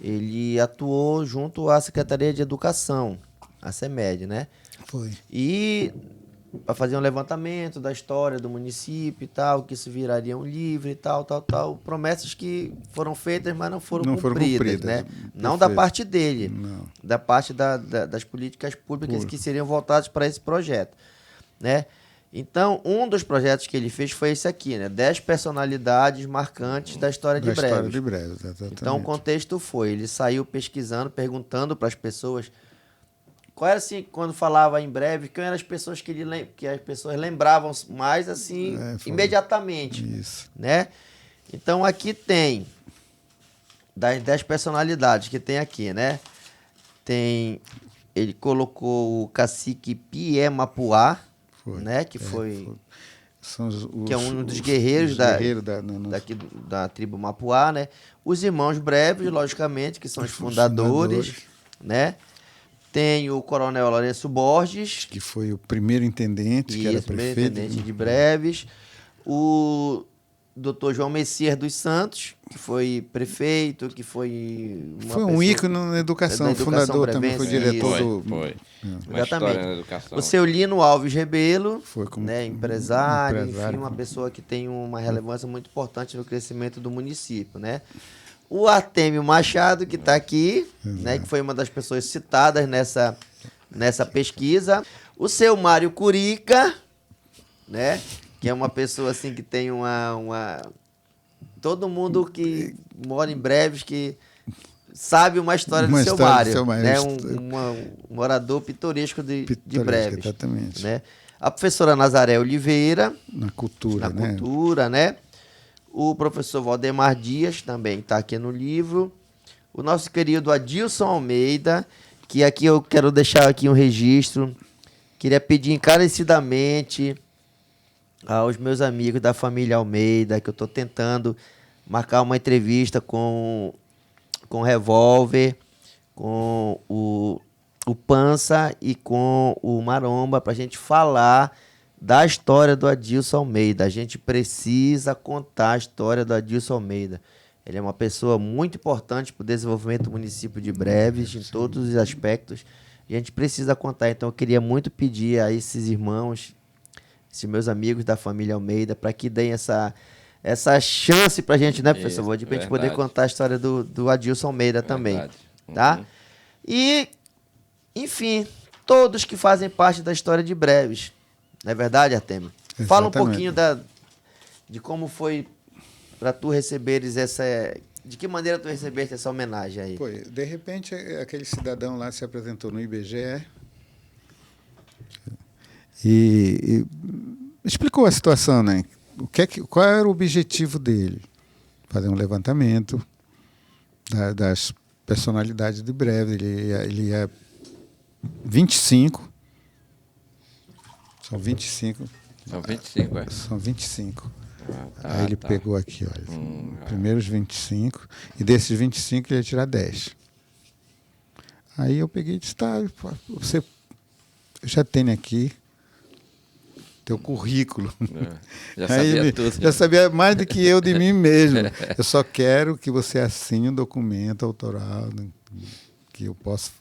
ele atuou junto à Secretaria de Educação, a CEMED, né? Foi. E para fazer um levantamento da história do município e tal, que isso viraria um livro e tal, promessas que foram feitas, mas não foram cumpridas, né? Não da parte dele, da parte das políticas públicas que seriam voltadas para esse projeto, né? Então, um dos projetos que ele fez foi esse aqui, né? 10 personalidades marcantes da história de Breves. História de Breves, exatamente. Então, o contexto foi, ele saiu pesquisando, perguntando para as pessoas qual era, assim, quando falava em Breve, quem eram as pessoas que as pessoas lembravam mais, assim, imediatamente. Isso. Né? Então, aqui tem, das 10 personalidades que tem aqui, né? Ele colocou o cacique Pié Mapuá, né? Que que é um dos guerreiros da tribo Mapuá, né? Os irmãos Breves, logicamente, que são os fundadores, né? Tem o coronel Lourenço Borges, que foi o primeiro intendente, que era prefeito. Primeiro intendente de Breves. O doutor João Messias dos Santos, que foi prefeito, que foi um ícone na educação, fundador também, foi diretor Foi. Uma Exatamente. história na educação. O seu Lino Alves Rebelo, foi como né, empresário, enfim, uma pessoa que tem uma relevância muito importante no crescimento do município, né? O Artêmio Machado, que está aqui, né, que foi uma das pessoas citadas nessa pesquisa. O seu Mário Curica, né, que é uma pessoa assim que tem todo mundo que mora em Breves que sabe uma história do seu Mário, né, um morador pitoresco de Breves. Exatamente. Né? A professora Nazaré Oliveira, na cultura, né? O professor Valdemar Dias também está aqui no livro. O nosso querido Adilson Almeida, que aqui eu quero deixar aqui um registro. Queria pedir encarecidamente aos meus amigos da família Almeida, que eu estou tentando marcar uma entrevista com o Revólver, com o Pança e com o Maromba, para a gente falar da história do Adilson Almeida. A gente precisa contar a história do Adilson Almeida. Ele é uma pessoa muito importante para o desenvolvimento do município de Breves, em todos os aspectos. E a gente precisa contar. Então, eu queria muito pedir a esses irmãos, esses meus amigos da família Almeida, para que deem essa chance para a gente, né, professor? Para a gente poder contar a história do Adilson Almeida também. Tá? E, enfim, todos que fazem parte da história de Breves. Não é verdade, Artêmio? Fala um pouquinho de como foi para tu receberes de que maneira tu recebeste essa homenagem aí? Foi, de repente, aquele cidadão lá se apresentou no IBGE e explicou a situação, né? Qual era o objetivo dele? Fazer um levantamento das personalidade de breve. Ele é 25. São 25. São 25, é? São 25. Tá, Aí ele tá. pegou aqui, olha. Primeiros 25. E desses 25 ele ia tirar 10. Aí eu peguei e disse, tá, você já tem aqui teu currículo. Já Aí sabia tudo. já sabia mais do que eu de mim mesmo. Eu só quero que você assine um documento autoral, né, que eu posso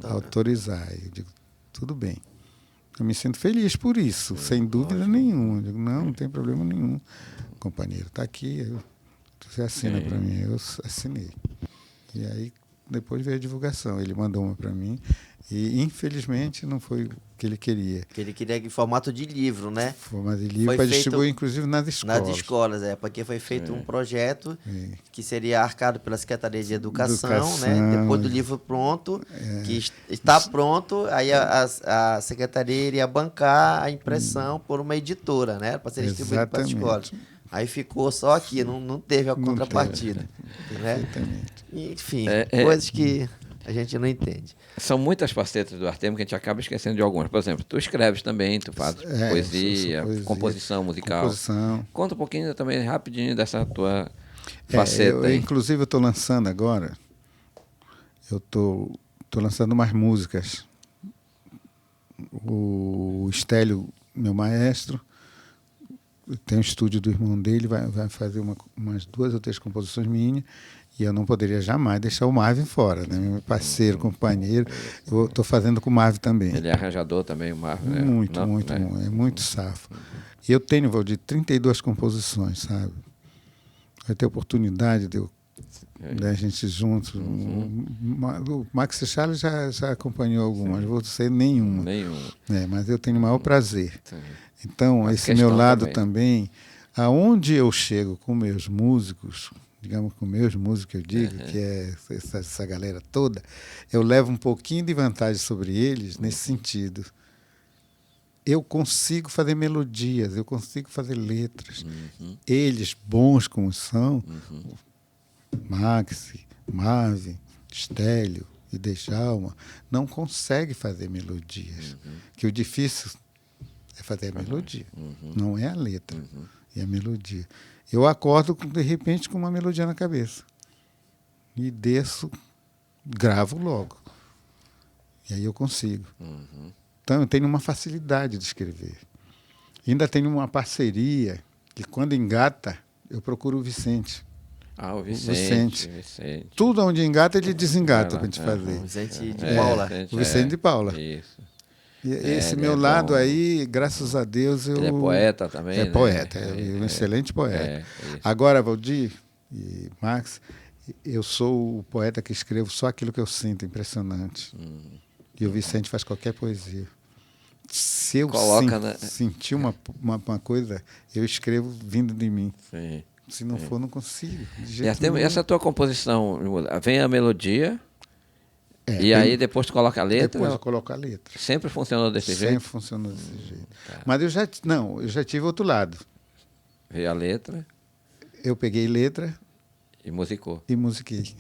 autorizar. Eu digo, tudo bem. Eu me sinto feliz por isso, sem dúvida nenhuma. Eu digo, não tem problema nenhum. Companheiro, está aqui, você assina para mim. Eu assinei. E aí, depois veio a divulgação. Ele mandou uma para mim e, infelizmente, não foi o que ele queria. Que ele queria em formato de livro, né? Formato de livro para distribuir, inclusive, nas escolas. Nas escolas, porque foi feito um projeto que seria arcado pela Secretaria de Educação, né? Depois do livro pronto, que está pronto, aí a Secretaria iria bancar a impressão por uma editora, né? Para ser distribuído para as escolas. Aí ficou só aqui, não teve a contrapartida. Né? Enfim, coisas que a gente não entende. São muitas facetas do Artemio que a gente acaba esquecendo de algumas. Por exemplo, tu escreves também, tu fazes poesia, composição musical. Conta um pouquinho também, rapidinho, dessa tua faceta. Inclusive, eu estou lançando agora, eu estou lançando umas músicas. O Estélio, meu maestro, tem um estúdio do irmão dele, vai fazer umas 2 ou 3 composições minhas, e eu não poderia jamais deixar o Marvin fora, né? Meu parceiro, companheiro. Eu estou fazendo com o Marvin também. Ele é arranjador também, o Marvin, né? Muito, é muito safo. E eu tenho, Valdir, 32 composições, sabe? Vai ter oportunidade de a gente juntos. O Max Charles já acompanhou algumas, você nenhuma. Mas eu tenho o maior prazer. Sim. Então, esse meu lado também, aonde eu chego com meus músicos, digamos com meus músicos, eu digo, que é essa galera toda, eu levo um pouquinho de vantagem sobre eles nesse sentido. Eu consigo fazer melodias, eu consigo fazer letras. Eles, bons como são, Max, Marvin, Estélio e Djalma, não conseguem fazer melodias. Que o difícil é fazer a melodia, não é a letra, é a melodia. Eu acordo, de repente, com uma melodia na cabeça. E desço, gravo logo. E aí eu consigo. Então, eu tenho uma facilidade de escrever. Ainda tenho uma parceria, que quando engata, eu procuro o Vicente. O Vicente. Tudo onde engata, ele desengata para a gente fazer. O Vicente de Paula. O Vicente de Paula. Isso. E esse meu lado aí, graças a Deus, eu... Ele é poeta também, né? Poeta, um excelente poeta. Agora, Valdir e Max, eu sou o poeta que escrevo só aquilo que eu sinto, impressionante. E o Vicente faz qualquer poesia. Se eu sentir uma coisa, eu escrevo vindo de mim. Sim. Se não for, não consigo. Essa tua composição, vem a melodia... E aí depois tu coloca a letra? Depois eu coloco a letra. Sempre funcionou desse jeito? Sempre funcionou desse jeito. Tá. Mas eu já tive outro lado. Veio a letra? Eu peguei letra... E musicou. E musiquei.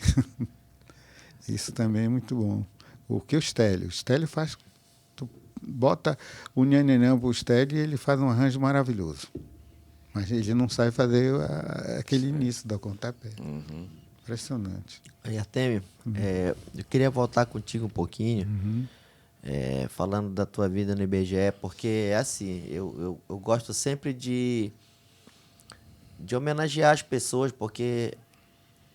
Isso também é muito bom. O que o Estélio faz... Tu bota o nhanhanhã pro Estélio e ele faz um arranjo maravilhoso. Mas ele não sabe fazer aquele início da pontapé. Impressionante. Aí, Artemio, eu queria voltar contigo um pouquinho, falando da tua vida no IBGE, porque é assim, eu gosto sempre de homenagear as pessoas, porque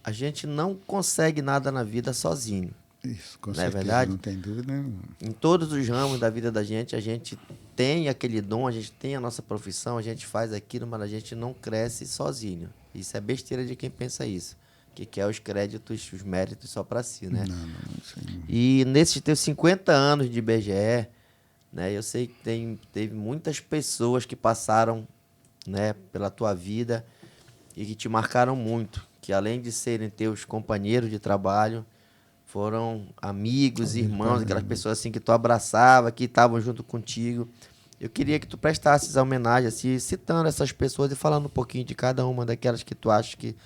a gente não consegue nada na vida sozinho. Isso, com certeza, não é verdade? Não tem dúvida nenhuma. Em todos os ramos da vida da gente, a gente tem aquele dom, a gente tem a nossa profissão, a gente faz aquilo, mas a gente não cresce sozinho. Isso é besteira de quem pensa isso. Que quer os créditos, os méritos só para si, né? Não. E nesses teus 50 anos de IBGE, né, eu sei que teve muitas pessoas que passaram, né, pela tua vida e que te marcaram muito, que além de serem teus companheiros de trabalho, foram amigos, irmãos, aquelas pessoas assim que tu abraçava, que estavam junto contigo. Eu queria que tu prestasses a homenagem, assim, citando essas pessoas e falando um pouquinho de cada uma daquelas que tu acha que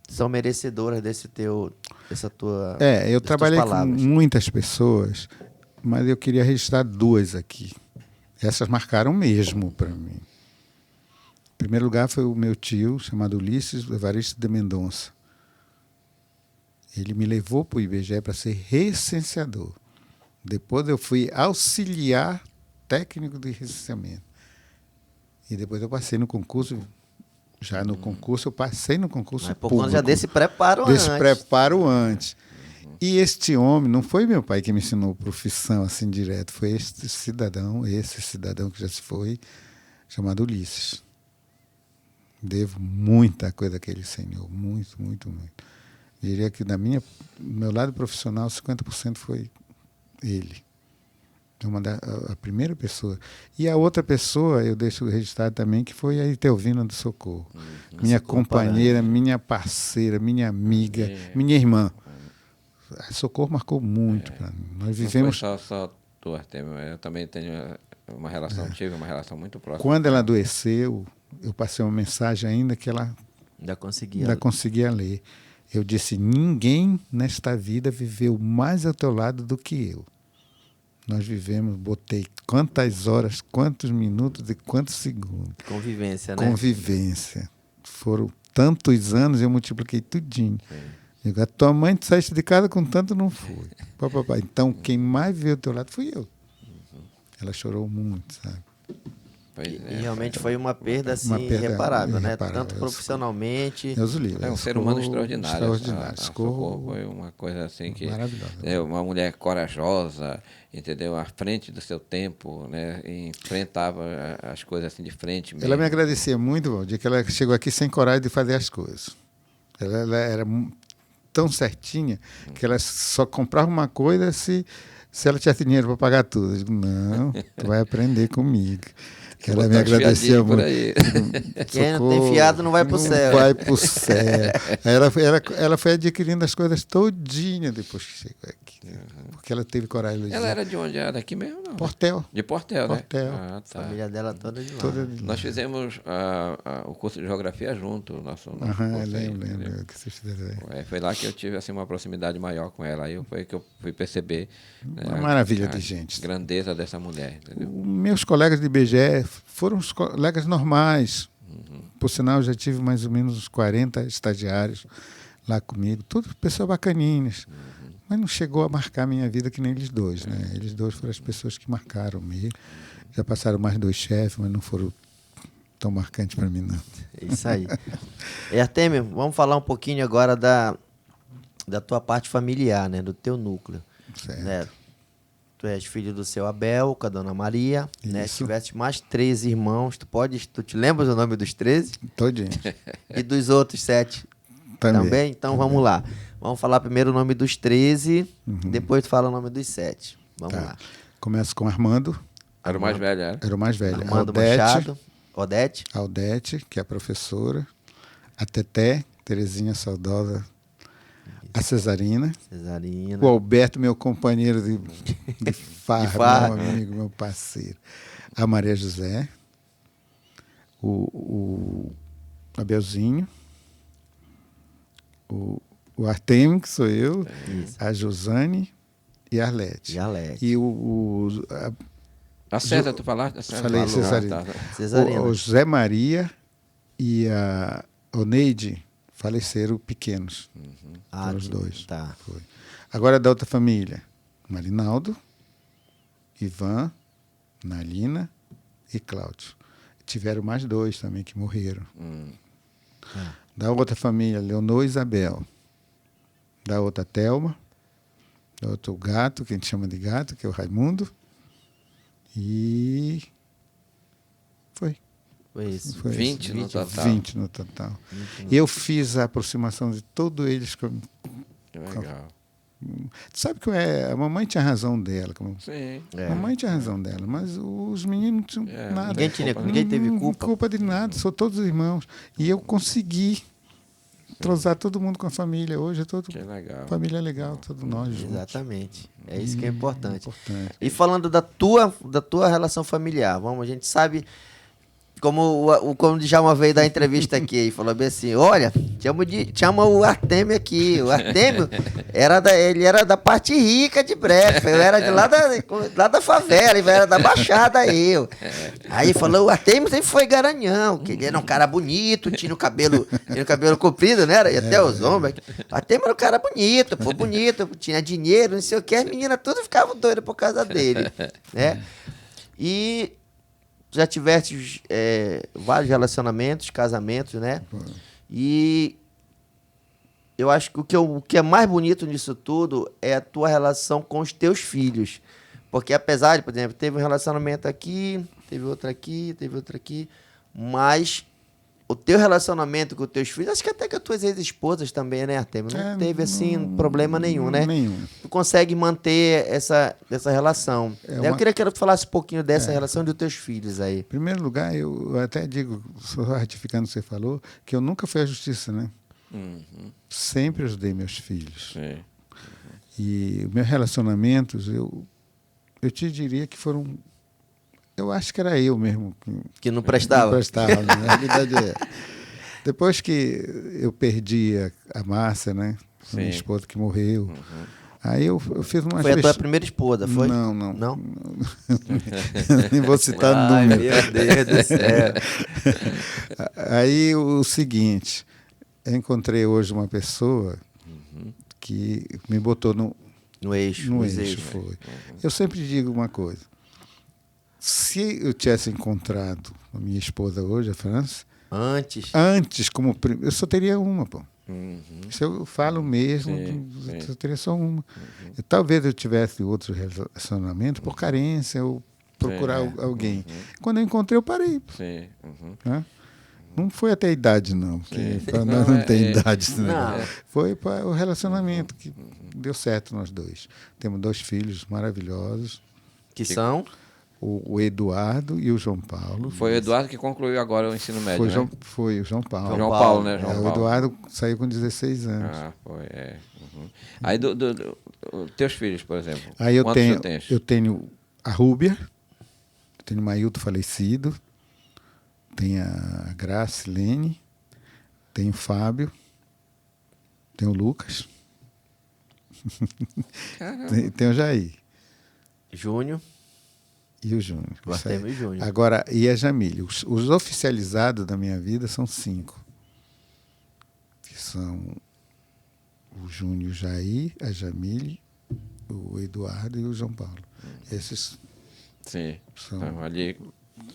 são merecedoras dessa tua Eu dessas tuas trabalhei com palavras. muitas pessoas, mas eu queria registrar 2 aqui. Essas marcaram mesmo para mim. Em primeiro lugar foi o meu tio, chamado Ulisses Evaristo de Mendonça. Ele me levou para o IBGE para ser recenseador. Depois eu fui auxiliar técnico de recenseamento. E depois eu passei no concurso. Já no concurso, eu passei no concurso Mas por público. conta já desse preparo Desse antes. preparo antes. E este homem, não foi meu pai que me ensinou profissão assim direto, foi esse cidadão que já se foi, chamado Ulisses. Devo muita coisa que ele ensinou, muito, muito, muito. Diria que do meu lado profissional, 50% foi ele. A primeira pessoa. E a outra pessoa, eu deixo registrado também, que foi a Itelvina do Socorro. Minha companheira, minha parceira, minha amiga, minha irmã. A Socorro marcou muito para mim. Nós vivemos. Não foi só tu, Artemio. Eu também tenho uma relação, tive uma relação muito próxima. Quando ela adoeceu, eu passei uma mensagem ainda que ela ainda conseguia ler. Eu disse: ninguém nesta vida viveu mais ao teu lado do que eu. Nós vivemos, botei quantas horas, quantos minutos e quantos segundos. Convivência, né? Convivência. Foram tantos anos, eu multipliquei tudinho. Digo, a tua mãe saíste de casa com tanto, não foi. Papai. Então, quem mais veio ao teu lado fui eu. Ela chorou muito, sabe? E realmente foi uma perda assim, Uma perda irreparável, né? irreparável. Tanto profissionalmente. Deus o livre. É um ser humano extraordinário. Extraordinário. A Socorro foi uma coisa assim que... Maravilhosa. É uma mulher corajosa, entendeu? À frente do seu tempo, né? E enfrentava as coisas assim de frente mesmo. Ela me agradecia muito, Valdir, que ela chegou aqui sem coragem de fazer as coisas. Ela era tão certinha que ela só comprava uma coisa se ela tivesse dinheiro para pagar tudo. Eu digo, não, tu vai aprender comigo. Ela me agradecia muito. Quem não tem fiado não vai pro céu. Não vai pro céu. Ela foi adquirindo as coisas todinha depois que chegou aqui. Porque ela teve coragem de dizer. Ela era de onde? Era daqui mesmo? Não? Portel. De Portel, né? Portel. Ah, A tá. família dela toda de lá. Toda de lá. Nós fizemos o curso de geografia junto. Nosso curso aí, lembro entendeu? que vocês fizeram. Foi lá que eu tive assim, uma proximidade maior com ela. Aí foi que eu fui perceber Uma maravilha de gente. A grandeza dessa mulher. Entendeu? Meus colegas de IBGE foram os colegas normais. Por sinal, eu já tive mais ou menos uns 40 estagiários lá comigo. Todas pessoas bacaninhas. Mas não chegou a marcar a minha vida que nem eles dois, né? Eles dois foram as pessoas que marcaram mesmo. Já passaram mais 2 chefes, mas não foram tão marcantes para mim, não. Isso aí. Artemio, vamos falar um pouquinho agora da tua parte familiar, né? Do teu núcleo. Certo. Né? Tu és filho do seu Abel, com a dona Maria, né? Isso. Tiveste mais 13 irmãos. Tu te lembras o nome dos 13? Todinho. E dos outros 7? Também? Então vamos lá. Vamos falar primeiro o nome dos 13, depois tu fala o nome dos 7. Vamos lá. Começo com Armando. Era o mais velho, era? Era o mais velho. Armando Machado. Odete. Aldete, que é a professora. A Teté, Terezinha Saudosa. A Cesarina. Cesarina. O Alberto, meu companheiro de farra, farra. meu amigo, meu parceiro. A Maria José. O Abelzinho. O Artemio, que sou eu. Isso. A Josane e a Arlete. E Alex. E A César, tu falaste? Falei Cesarina. Cesarina. O José Maria e a Oneide faleceram pequenos. Foram os dois. Tá. Foi. Agora da outra família. Marinaldo, Ivan, Nalina e Cláudio. Tiveram mais 2 também que morreram. Da outra família, Leonor e Isabel. Da outra, Thelma. Da outra, o gato, que a gente chama de gato, que é o Raimundo. E foi. Foi isso. Foi 20 no total. 20 no total. Eu fiz a aproximação de todos eles. Que legal. Tu sabe que a mamãe tinha razão dela. Sim. A mamãe tinha razão dela, mas os meninos não tinham nada. Ninguém teve culpa. Culpa de nada, são todos irmãos. E eu consegui entrosar todo mundo com a família. Hoje é todo Que legal. família legal, todos nós juntos. Exatamente. É isso que é importante. Importante. E falando da tua relação familiar, a gente sabe como como o Djalma veio dar entrevista aqui e falou bem assim, olha, chama o Artêmio aqui. O Artêmio ele era da parte rica de Breve, eu era de lá da favela, ele era da Baixada, eu. Aí falou, o Artêmio sempre foi garanhão, que ele era um cara bonito, tinha o cabelo comprido, né? E até os ombros. O Artêmio era um cara bonito, tinha dinheiro, não sei o que, as meninas todas ficavam doidas por causa dele, né? E já tiveste vários relacionamentos, casamentos, né? E eu acho que o que é mais bonito nisso tudo é a tua relação com os teus filhos. Porque apesar de, por exemplo, teve um relacionamento aqui, teve outro aqui, mas o teu relacionamento com os teus filhos, acho que até com as tuas ex-esposas também, né, Artêmio? Não teve, assim, problema nenhum, né? Nenhum. Tu consegue manter essa relação. Eu queria que tu falasse um pouquinho dessa relação dos teus filhos aí. Em primeiro lugar, eu até digo, só ratificando o que você falou, que eu nunca fui à justiça, né? Sempre ajudei meus filhos. Sim. E meus relacionamentos, eu te diria que foram... Eu acho que era eu mesmo Que não prestava. não prestava, né? A verdade é. Depois que eu perdi a Márcia, né? Sim. Minha esposa que morreu. Aí eu fiz uma... Foi a tua primeira esposa, foi? Não. Não? Nem vou citar Ai, número. meu Deus do céu. Aí o seguinte, eu encontrei hoje uma pessoa que me botou No eixo. no nos eixo. eixos. Foi. Eu sempre digo uma coisa. Se eu tivesse encontrado a minha esposa hoje, a França, Antes. eu só teria uma, pô. Se eu falo mesmo, Sim. eu teria só uma. E talvez eu tivesse outro relacionamento por carência ou procurar alguém. Quando eu encontrei, eu parei. Sim. Né? Não foi até a idade, não. Porque para Não, nós não tem idade. Né? Não. Foi para o relacionamento que deu certo nós dois. Temos 2 filhos maravilhosos, Que são? o Eduardo e o João Paulo. Foi o Eduardo que concluiu agora o ensino médio, Foi, né? foi o João Paulo. João Paulo, né? É, João o Paulo. Eduardo saiu com 16 anos. Ah, foi, Aí, teus filhos, por exemplo, Aí quantos tu tens? eu tenho a Rúbia, tenho o Mailton falecido, tenho a Gracilene, tenho o Fábio, tenho o Lucas, Caramba. tenho o Jair Júnior. e o Júnior. O Isso aí. Artêmio e Júnior. Agora, e a Jamília. Os oficializados da minha vida são 5. Que são o Júnior, o Jair, a Jamília, o Eduardo e o João Paulo. Esses Sim. são... Então, ali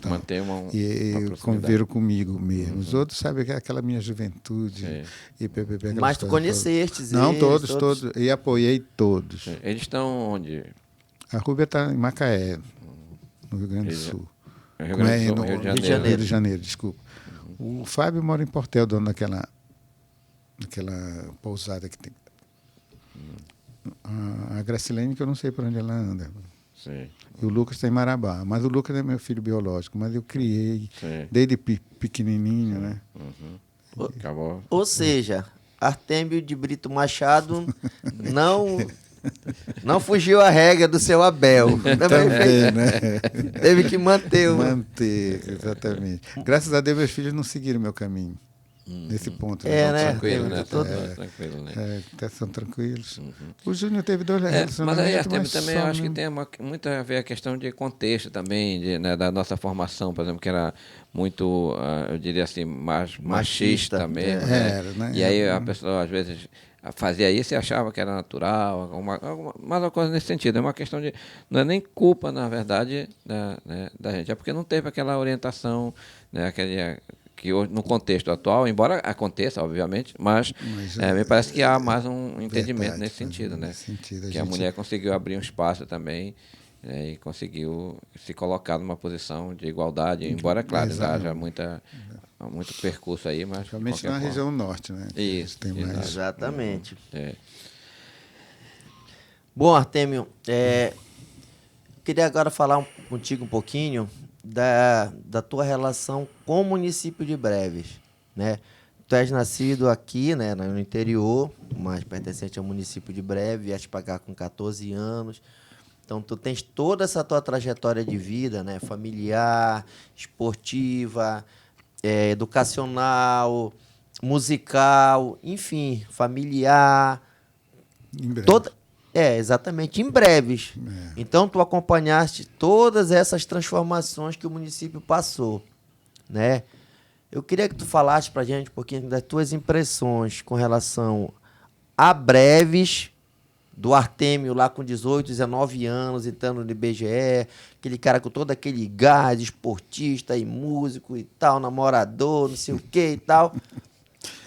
mantém uma E proximidade. conviveram comigo mesmo. Os outros, sabe, aquela minha juventude. Sim. E PPP, aquela Mas tu história toda. conhecestes Não, eles, todos. E apoiei todos. Sim. Eles estão onde? A Rúbia está em Macaé, no Rio Grande do Sul. No Rio Grande do Sul, No no Rio de Rio de Janeiro. Janeiro. Rio de Janeiro, desculpa. O Fábio mora em Portel, dono daquela pousada que tem. A Gracilene, que eu não sei por onde ela anda. Sim. E o Lucas está em Marabá. Mas o Lucas é meu filho biológico, mas eu criei Sim. desde pequenininho, né? Acabou. Ou seja, Artêmio de Brito Machado não fugiu à regra do seu Abel. Também, né? Teve que manter o... Manter, exatamente. Graças a Deus, meus filhos não seguiram meu caminho. Nesse ponto. né? Tranquilo, né? Todo- Tranquilo, né? Até são tranquilos. O Júnior teve 2 Mas relacionamentos. aí, Artêmio, mas também só eu acho que não- tem muito a ver a questão de contexto também, né, da nossa formação, por exemplo, que era muito, eu diria assim, mais machista Machista. mesmo. É, né? era, né? E aí a pessoa, às vezes, fazia isso e achava que era natural, mais uma coisa nesse sentido. É uma questão de... Não é nem culpa, na verdade, da gente. É porque não teve aquela orientação, né, que hoje, no contexto atual, embora aconteça, obviamente, mas me parece que há mais um entendimento Verdade, nesse sentido, né? nesse sentido, Que a mulher conseguiu abrir um espaço também, né, e conseguiu se colocar numa posição de igualdade, embora, claro, ainda haja muito percurso aí, mas... de Principalmente qualquer na forma. região norte, né? Isso, Tem mais. exato. Exatamente. É. Bom, Artêmio, queria agora falar contigo um pouquinho da tua relação com o município de Breves, né? Tu és nascido aqui, né, no interior, mas pertencente ao município de Breves, vieste para cá com 14 anos. Então, tu tens toda essa tua trajetória de vida, né? Familiar, esportiva, educacional, musical, enfim, familiar. Em breve. Exatamente, em breves. É. Então, tu acompanhaste todas essas transformações que o município passou, né? Eu queria que tu falasse pra gente um pouquinho das tuas impressões com relação a breves do Artêmio lá com 18, 19 anos, entrando no IBGE, aquele cara com todo aquele gás, esportista e músico e tal, namorador, não sei o que e tal.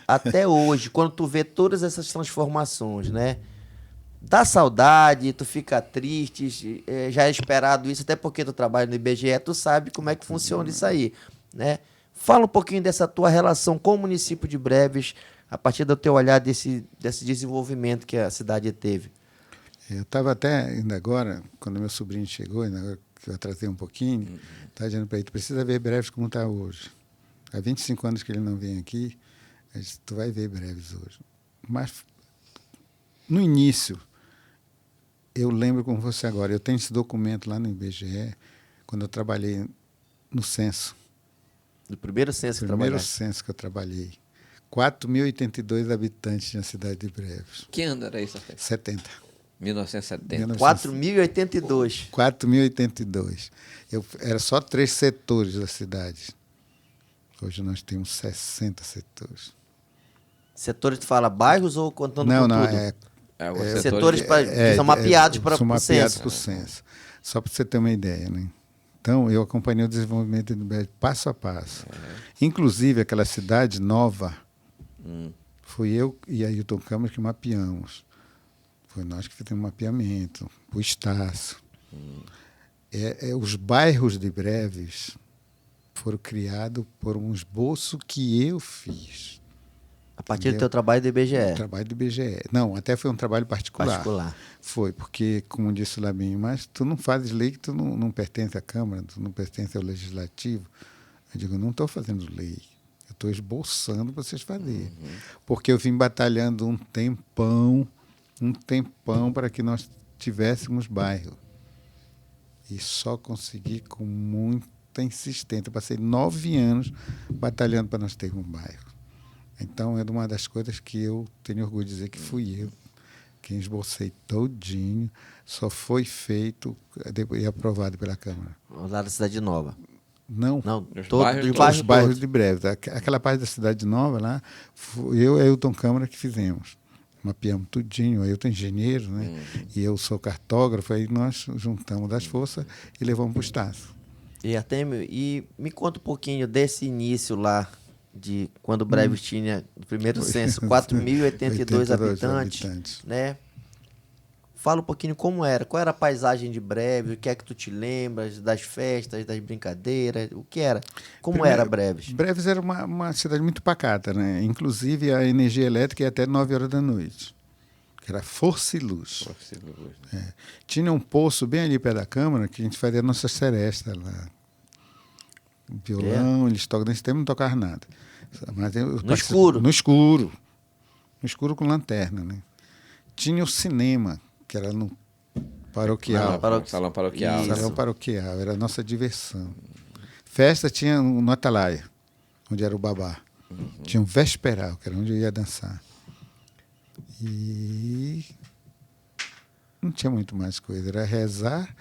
Até hoje, quando tu vê todas essas transformações, né? Dá saudade, tu fica triste, já é esperado isso, até porque tu trabalha no IBGE, tu sabe como é que funciona isso aí, né? Fala um pouquinho dessa tua relação com o município de Breves, a partir do teu olhar desse desenvolvimento que a cidade teve. Eu estava até, ainda agora, quando meu sobrinho chegou, ainda agora que eu atrasei um pouquinho, estava dizendo para ele, tu precisa ver Breves como está hoje. Há 25 anos que ele não vem aqui, eu disse, tu vai ver Breves hoje. Mas, no início, eu lembro como fosse agora. Eu tenho esse documento lá no IBGE, quando eu trabalhei no censo. Do primeiro censo que Primeiro trabalhaste. censo que eu trabalhei. 4.082 habitantes na cidade de Breves. Que ano era isso? 70. 1970. 4.082. 4.082. Era só 3 setores da cidade. Hoje nós temos 60 setores. Setores, tu fala bairros ou contando Não, por não, tudo? Os setores que são mapeados para são o mapeados censo. para o censo. Só para você ter uma ideia, né? Então, eu acompanhei o desenvolvimento do Breves passo a passo. Inclusive, aquela cidade nova, fui eu e Ailton Câmara que mapeamos. Foi nós que fizemos o mapeamento, o Estácio. Os bairros de Breves foram criados por um esboço que eu fiz. A partir do teu trabalho do IBGE. Um trabalho do IBGE. Não, até foi um trabalho particular. Foi, porque, como disse o Labinho, mas tu não fazes lei que tu não pertence à Câmara, tu não pertence ao Legislativo. Eu digo, não estou fazendo lei, eu estou esboçando para vocês fazerem. Porque eu vim batalhando um tempão para que nós tivéssemos bairro. E só consegui com muita insistência. Eu passei 9 anos batalhando para nós termos um bairro. Então, é uma das coisas que eu tenho orgulho de dizer que fui eu quem esbocei todinho, só foi feito e aprovado pela Câmara. Lá da Cidade Nova. Não, Os bairros de Breves. Aquela parte da Cidade Nova lá, eu e Ailton Câmara que fizemos. Mapeamos tudinho, o Ailton é engenheiro, né? E eu sou cartógrafo, aí nós juntamos as forças e levamos para o Estácio. E me conta um pouquinho desse início lá, de quando Breves tinha, no primeiro censo, 4.082 habitantes, né? Fala um pouquinho como era, qual era a paisagem de Breves, o que é que tu te lembras das festas, das brincadeiras, o que era? Como era Breves? Breves era uma cidade muito pacata, né? Inclusive a energia elétrica ia até 9 horas da noite, que era força e luz. Tinha um poço bem ali perto da Câmara que a gente fazia a nossa seresta lá. Violão, eles tocam, nesse tempo não tocavam nada. Mas no escuro? No escuro. No escuro com lanterna, né? Tinha o cinema, que era no paroquial. Salão paroquial. Salão paroquial, era a nossa diversão. Festa tinha no Atalaia, onde era o babá. Tinha um vesperal, que era onde eu ia dançar. E não tinha muito mais coisa, era rezar.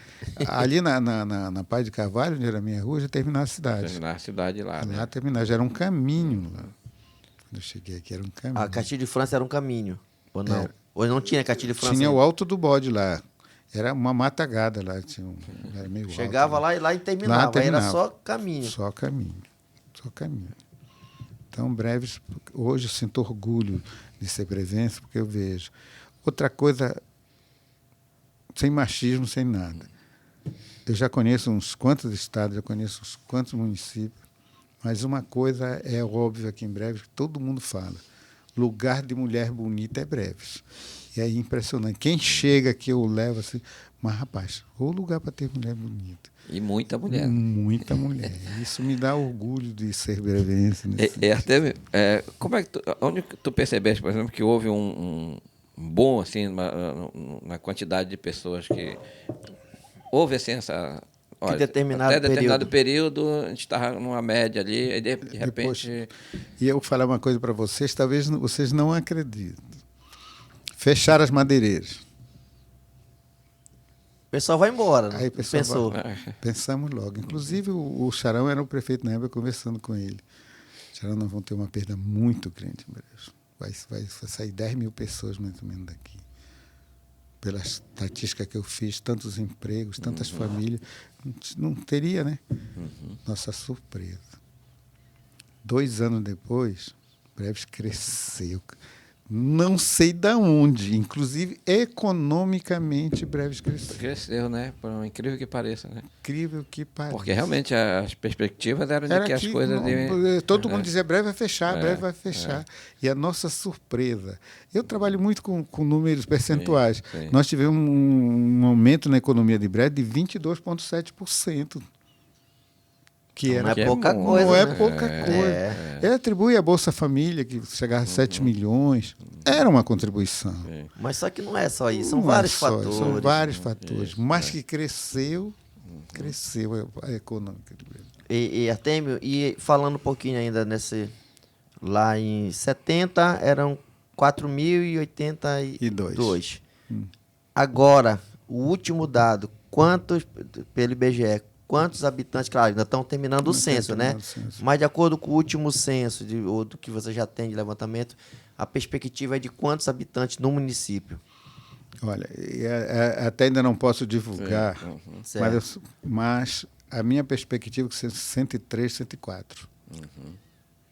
Ali na Paz de Carvalho, onde era a minha rua, já terminava a cidade. Terminar a cidade lá, né? Lá terminava, já era um caminho lá. Quando eu cheguei aqui, era um caminho. A Castilho de França era um caminho, ou não? Ou não tinha Castilho de França? Tinha o Alto do Bode lá. Era uma matagada lá. Era meio chegava alto, lá e lá e terminava. Era só caminho. Só caminho. Só caminho. Então, Breves, hoje eu sinto orgulho de ser presença, porque eu vejo. Outra coisa, sem machismo, sem nada. Eu já conheço uns quantos estados, já conheço uns quantos municípios, mas uma coisa é óbvia aqui em Breves, que todo mundo fala. Lugar de mulher bonita é Breves. E aí é impressionante. Quem chega aqui eu levo assim, mas rapaz, o lugar para ter mulher bonita. E muita mulher. Muita mulher. Isso me dá orgulho de ser brevense. Como é que onde tu percebeste, por exemplo, que houve um bom, assim, na quantidade de pessoas que houve assim essa... Olha, determinado até determinado período, a gente estava numa média ali, e de repente... E eu vou falar uma coisa para vocês, talvez vocês não acreditem. Fecharam as madeireiras. O pessoal vai embora, né? Aí o pessoal Pensou. Pensamos logo. Inclusive, o Charão era o prefeito na época, conversando com ele. Charão, nós vamos ter uma perda muito grande em breve. Vai sair 10 mil pessoas, mais ou menos, daqui. Pela estatística que eu fiz, tantos empregos, tantas famílias. Não teria, né? Nossa surpresa. 2 anos depois, Breves cresceu. Não sei de onde, inclusive economicamente, Breves cresceu. Cresceu, né? Por um incrível que pareça, né? Incrível que pareça. Porque realmente as perspectivas eram de que as coisas... Todo mundo dizia, breve vai fechar, breve vai fechar. E a nossa surpresa... Eu trabalho muito com números percentuais. Sim. Nós tivemos um aumento na economia de breve de 22,7%. Que Não era é pouca muito, coisa, não é né? pouca coisa. Ele atribui a Bolsa Família, que chegava a 7 milhões. Era uma contribuição. Mas só que não é só isso, são Não é vários só, fatores. São vários fatores. Mas que cresceu a econômica de Breve. E Artêmio, e falando um pouquinho ainda lá em 70, eram 4.082. Agora, o último dado, pelo IBGE, quantos habitantes, claro, ainda estão terminando o censo, né? Mas de acordo com o último censo, ou do que você já tem de levantamento, a perspectiva é de quantos habitantes no município? Olha, até ainda não posso divulgar, mas a minha perspectiva é que 103, 104.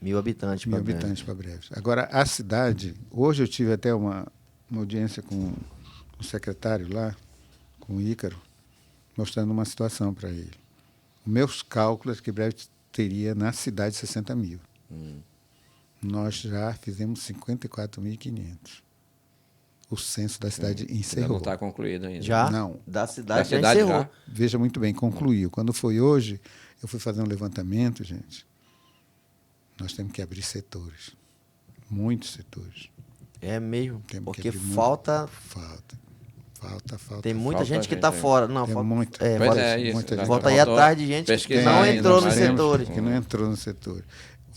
1.000 habitantes para Breves. 1.000 habitantes para Breves. Agora, a cidade, hoje eu tive até uma audiência com o secretário lá, com o Ícaro, mostrando uma situação para ele. Os meus cálculos que Breves teria na cidade 60 mil. Nós já fizemos 54.500. O censo da cidade encerrou. Não está concluído ainda. Já? Não. Da cidade já encerrou. Já. Veja muito bem, concluiu. Quando foi hoje, eu fui fazer um levantamento, gente. Nós temos que abrir setores. Muitos setores. É mesmo, temos porque falta... Tem muita gente que está fora. Não, tem muita gente. Falta aí atrás de gente que não entrou nos setores. Que não entrou no setor.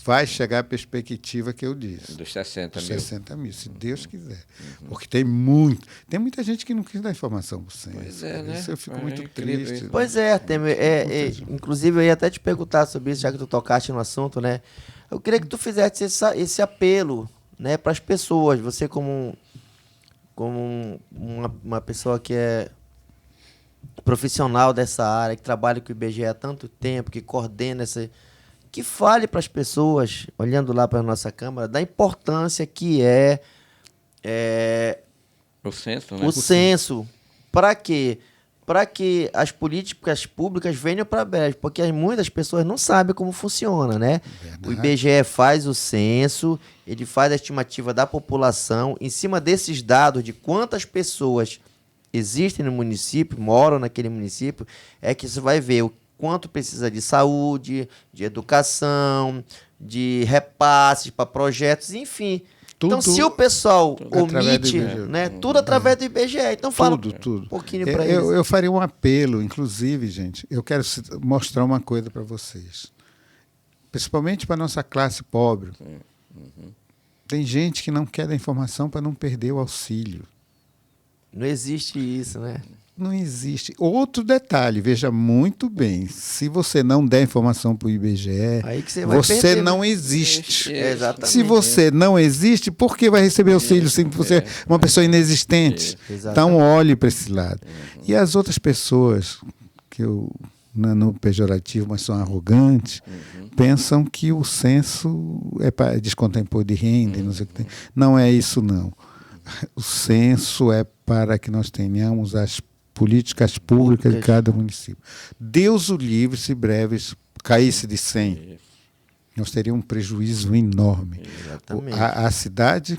Vai chegar a perspectiva que eu disse. Dos 60 mil. 60 mil, se Deus quiser. Porque tem muita gente que não quis dar informação para o censo. Pois é, né? Isso eu fico muito triste. Pois é, Artêmio. Inclusive, eu ia até te perguntar sobre isso, já que tu tocaste no assunto, né? Eu queria que tu fizesse esse apelo, né, para as pessoas. Você como uma pessoa que é profissional dessa área, que trabalha com o IBGE há tanto tempo, que coordena que fale para as pessoas, olhando lá para a nossa Câmara, da importância que o censo, né? O censo. Para quê? Para que as políticas públicas venham para Breves, porque muitas pessoas não sabem como funciona, né? Verdade. O IBGE faz o censo, ele faz a estimativa da população, em cima desses dados de quantas pessoas existem no município, moram naquele município, é que você vai ver o quanto precisa de saúde, de educação, de repasses para projetos, enfim. Então, se o pessoal omite, né, tudo através do IBGE. Então, fala um pouquinho para eles. Eu faria um apelo, inclusive, gente, eu quero mostrar uma coisa para vocês. Principalmente para a nossa classe pobre. Tem gente que não quer dar informação para não perder o auxílio. Não existe isso, né? Não existe. Outro detalhe, veja muito bem, se você não der informação para o IBGE, aí que você não existe. Exatamente. Se você não existe, por que vai receber auxílio se você é uma pessoa inexistente? Então, olhe para esse lado. E as outras pessoas, que eu, no pejorativo, mas são arrogantes, pensam que o censo é para descontar imposto de renda, não sei o que tem. Não é isso, não. O censo é para que nós tenhamos as políticas públicas de cada município. Deus o livre se Breves caísse de 100. Nós teríamos um prejuízo enorme. A cidade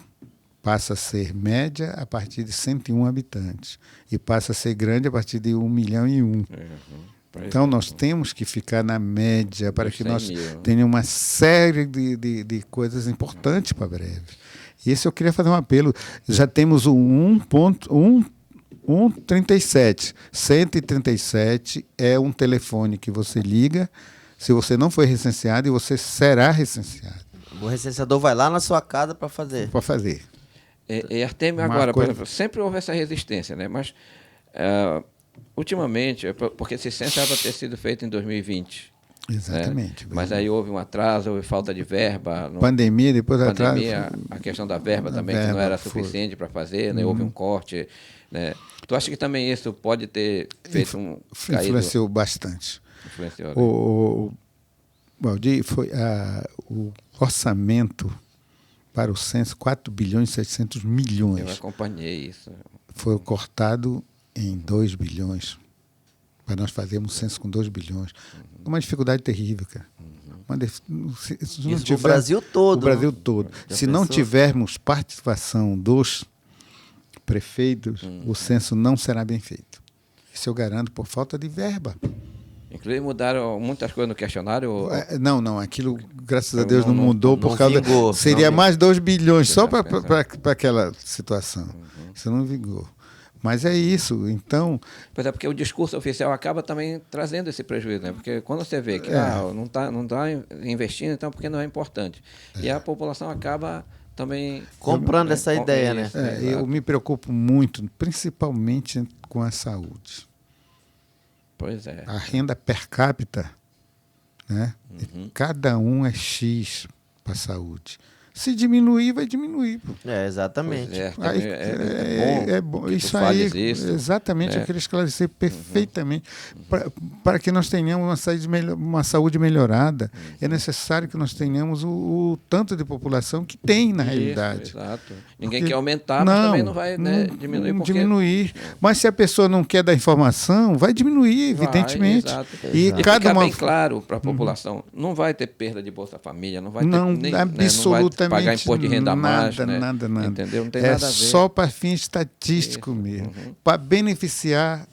passa a ser média a partir de 101 habitantes e passa a ser grande a partir de 1.001.000. Então, nós temos que ficar na média para que nós tenhamos uma série de coisas importantes para Breves. E esse eu queria fazer um apelo. Já temos 137. 137 é um telefone que você liga se você não foi recenseado e você será recenseado. O recenseador vai lá na sua casa para fazer. Para fazer. E Artemio, Uma agora, por coisa- exemplo, sempre houve essa resistência, né? Mas, ultimamente, porque esse censo era para ter sido feito em 2020. Exatamente. Né? Mas aí houve um atraso, houve falta de verba. Pandemia, depois pandemia, atrás. a questão da verba também, que não verba era foi. suficiente para fazer, né? Houve um corte. Né? Tu acha que também isso pode ter feito um... Influenciou bastante. Influenciou, né? O Valdir, foi o orçamento para o censo, 4 bilhões e 700 Eu milhões. acompanhei isso. Foi cortado em 2 bilhões. Para nós fazermos censo com 2 bilhões. Uma dificuldade terrível, cara. Se não Isso tiver- pro Brasil todo. O Brasil né? todo. Já Se não pensou? tivermos participação dos prefeitos, o censo não será bem feito. Isso eu garanto por falta de verba. Inclusive mudaram muitas coisas no questionário. Não, aquilo, graças a Não- Deus, não não- mudou não por causa. vingou, Seria não mais 2 bilhões só Deixa eu para pensar. aquela situação. Isso não vingou. Mas é isso. Então, Pois é, porque o discurso oficial acaba também trazendo esse prejuízo, né? Porque quando você vê que não tá investindo, então porque não é importante. E a população acaba também... Comprando essa ideia, né? Isso, eu exato. me preocupo muito, principalmente com a saúde. Pois é. A renda per capita, né? Cada um é X para a saúde. Se diminuir, vai diminuir. Pô. Exatamente. Pois é, Aí, também é bom que tu isso aí, fales isso. exatamente, né? eu queria esclarecer perfeitamente. Para que nós tenhamos uma saúde melhorada, é necessário que nós tenhamos o tanto de população que tem na Isso, realidade. Exato. Ninguém Porque- quer aumentar, mas também não vai né, diminuir. não porque diminuir. Mas se a pessoa não quer dar informação, vai diminuir, vai, evidentemente. exato. E E cada fica uma bem claro para a população, não vai ter perda de Bolsa Família, não vai ter não, nem, absolutamente não vai pagar imposto de renda a mais, né? nada. Entendeu? Não tem É nada a ver. só para fim estatístico Isso, mesmo, para beneficiar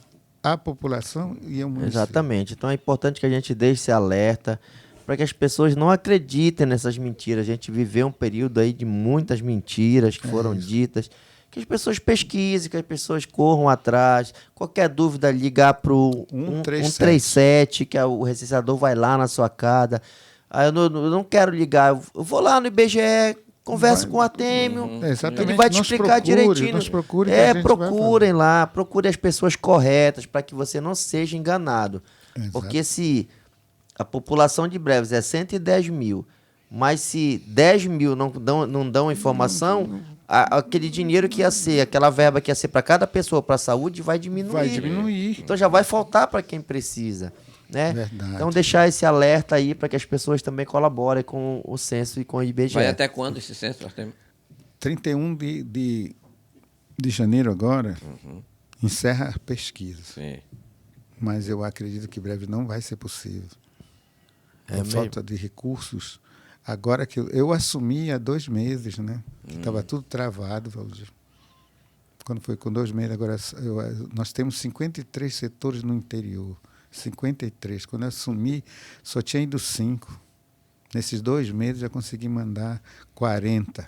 a população e o município. Exatamente. Então é importante que a gente deixe esse alerta para que as pessoas não acreditem nessas mentiras. A gente viveu um período aí de muitas mentiras que foram ditas. Que as pessoas pesquisem, que as pessoas corram atrás. Qualquer dúvida, ligar para o 137, que é o recenseador vai lá na sua casa. Eu não quero ligar, eu vou lá no IBGE, converso com o Artemio, Exatamente. ele vai te Nos explicar direitinho. Nos procure que a gente vai procurem lá, procure as pessoas corretas para que você não seja enganado. Exato. Porque se a população de Breves é 110 mil, mas se 10 mil não dão informação, aquele dinheiro que ia ser, aquela verba que ia ser para cada pessoa para a saúde vai diminuir. Vai diminuir. Então já vai faltar para quem precisa. Né? Verdade. Então deixar esse alerta aí para que as pessoas também colaborem com o censo e com o IBGE. Vai até quando esse censo, Artemio? 31 de janeiro agora, encerra a pesquisa. Sim. Mas eu acredito que breve não vai ser possível. É Por mesmo? falta de recursos. Agora que eu assumi há 2 meses, né? Estava tudo travado, Valdir. Quando foi com 2 meses, agora nós temos 53 setores no interior. 53. Quando eu assumi, só tinha ido 5. Nesses 2 meses já consegui mandar 40.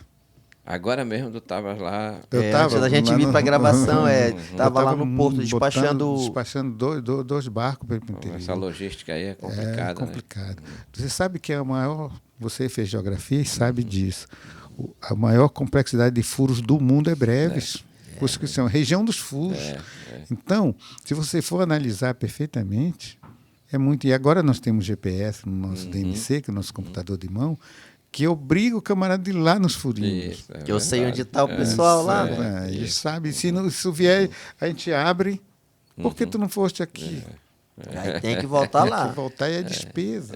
Agora mesmo tu estavas lá. Antes da gente vir para a gravação, eu tava lá no porto despachando despachando. dois barcos para o interior. Essa logística aí é complicada. É complicado. Você sabe que é a maior. Você fez geografia e sabe disso. A maior complexidade de furos do mundo é Breves. Por isso que se chama região dos furos. Então, se você for analisar perfeitamente, é muito. E agora nós temos GPS no nosso DMC, que é o nosso computador de mão, que obriga o camarada a ir lá nos furinhos. Isso, é Que eu sei verdade. onde está o pessoal lá. É, ele sabe. Se vier, a gente abre. Por que tu não foste aqui? Aí tem que voltar Tem lá. que voltar e é despesa.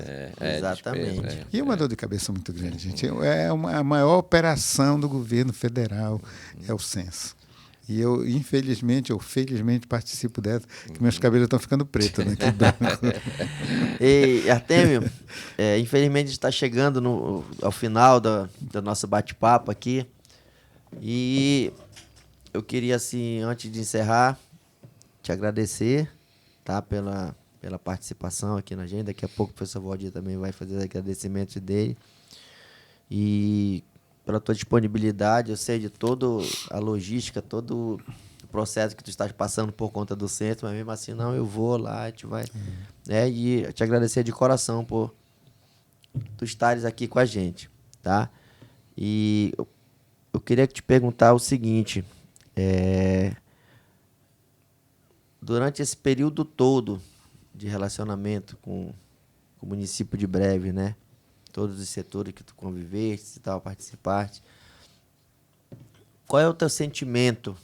Exatamente. despesa, E é uma dor de cabeça muito grande, gente. A maior operação do governo federal é o censo. E eu, infelizmente, ou felizmente, participo dessa, que meus cabelos estão ficando pretos, né? Que branco. E, Artemio, infelizmente a gente está chegando ao final do nosso bate-papo aqui. E eu queria, assim, antes de encerrar, te agradecer, tá, pela participação aqui na gente. Daqui a pouco o professor Valdir também vai fazer os agradecimentos dele. E pela tua disponibilidade, eu sei de toda a logística, todo o processo que tu estás passando por conta do centro, mas mesmo assim, não, eu vou lá, a gente vai. E eu te agradecer de coração por tu estares aqui com a gente, tá? E eu queria te perguntar o seguinte, durante esse período todo de relacionamento com o município de Breves, né? Todos os setores que tu conviveste e tal, participaste. Qual é o teu sentimento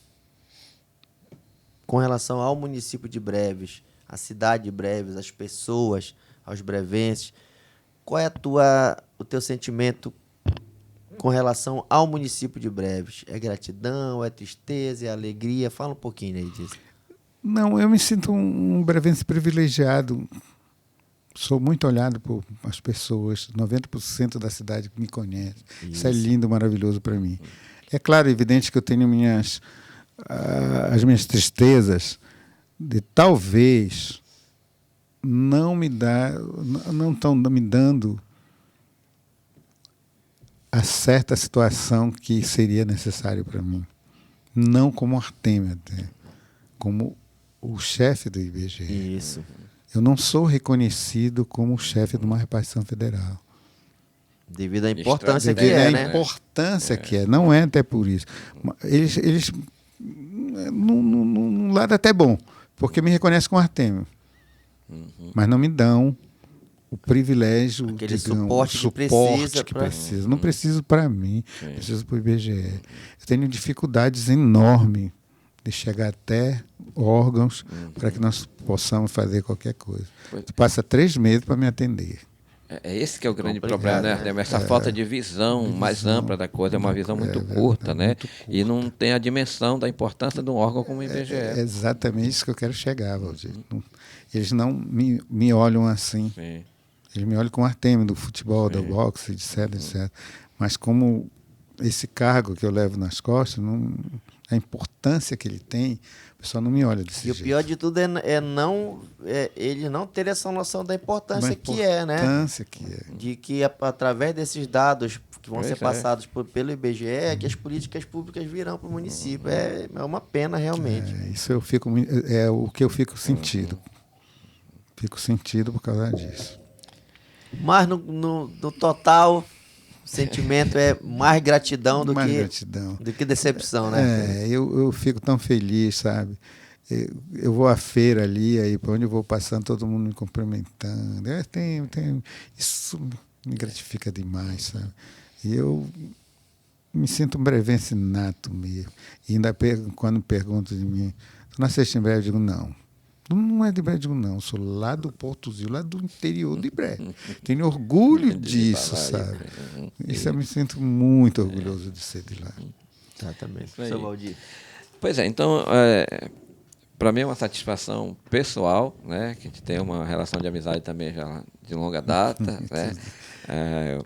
com relação ao município de Breves, a cidade de Breves, as pessoas, aos brevenses? Qual é o teu sentimento com relação ao município de Breves? É gratidão, é tristeza, é alegria? Fala um pouquinho aí disso. Não, eu me sinto um brevense privilegiado. Sou muito olhado por as pessoas, 90% da cidade me conhece. Isso é lindo, maravilhoso para mim. É claro, evidente que eu tenho as minhas tristezas de talvez não estão me dando a certa situação que seria necessário para mim. Não como Artemio, até, como o chefe do IBGE. Isso. Eu não sou reconhecido como chefe de uma repartição federal. Devido à importância que Devido à né? importância que é. Não é até por isso. Eles num lado até bom, porque me reconhecem como Artemio. Mas não me dão o privilégio, aquele digamos, suporte que precisa. Não preciso para mim, preciso para o IBGE. Eu tenho dificuldades enormes de chegar até órgãos para que nós possamos fazer qualquer coisa. Tu passa 3 meses para me atender. É esse que é o grande problema, né, Artemio? Essa falta de visão mais ampla da coisa, é uma visão muito curta, né? Muito curta. E não tem a dimensão da importância de um órgão como o IBGE. É exatamente isso que eu quero chegar, Valdir. Eles não me olham assim. Sim. Eles me olham com Artemio do futebol, do boxe, etc. Mas como esse cargo que eu levo nas costas, a importância que ele tem, o pessoal não me olha desse jeito. E o pior de tudo eles não terem essa noção da importância que é, né? De que através desses dados que vão ser passados pelo IBGE, que as políticas públicas virão para o município. É uma pena, realmente. Isso é o que eu fico sentido. Fico sentido por causa disso. Mas no total, o sentimento é mais gratidão do que decepção, né? Eu fico tão feliz, sabe? Eu vou à feira ali, aí para onde eu vou passando, todo mundo me cumprimentando. Isso me gratifica demais, sabe? E eu me sinto um brevense nato mesmo. E ainda quando perguntam de mim, tu nasceste em Breves? Eu digo, não. Não é de Breves, não. Eu sou lá do Portozinho, lá do interior de Breves. Tenho orgulho disso, sabe? Isso eu me sinto muito orgulhoso de ser de lá. Exatamente. Seu Valdir. Pois é, então, para mim é uma satisfação pessoal, né? Que a gente tem uma relação de amizade também já de longa data, né?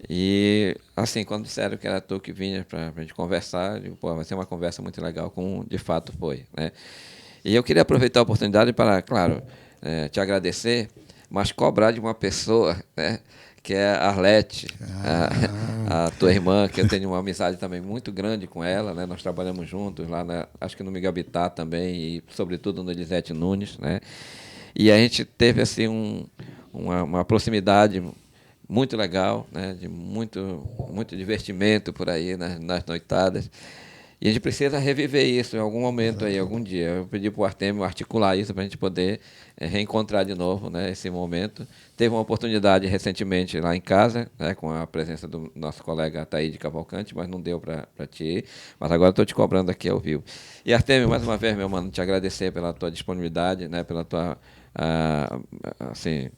E, assim, quando disseram que era tu que vinha para a gente conversar, eu digo, pô, vai ser uma conversa muito legal, como de fato foi, né? E eu queria aproveitar a oportunidade para, claro, te agradecer, mas cobrar de uma pessoa, né, que é a Arlete, a tua irmã, que eu tenho uma amizade também muito grande com ela, né? Nós trabalhamos juntos lá, acho que no Miguel Bittar também, e sobretudo no Elisete Nunes, né? E a gente teve assim, uma proximidade muito legal, né? De muito divertimento por aí, né? Nas noitadas. E a gente precisa reviver isso em algum momento aí, algum dia. Eu pedi para o Artemio articular isso para a gente poder reencontrar de novo, né, esse momento. Teve uma oportunidade recentemente lá em casa, né, com a presença do nosso colega Ataíde Cavalcante, mas não deu para te ir. Mas agora estou te cobrando aqui ao vivo. E Artemio, mais uma vez, meu mano, te agradecer pela tua disponibilidade, né, pela tua, assim,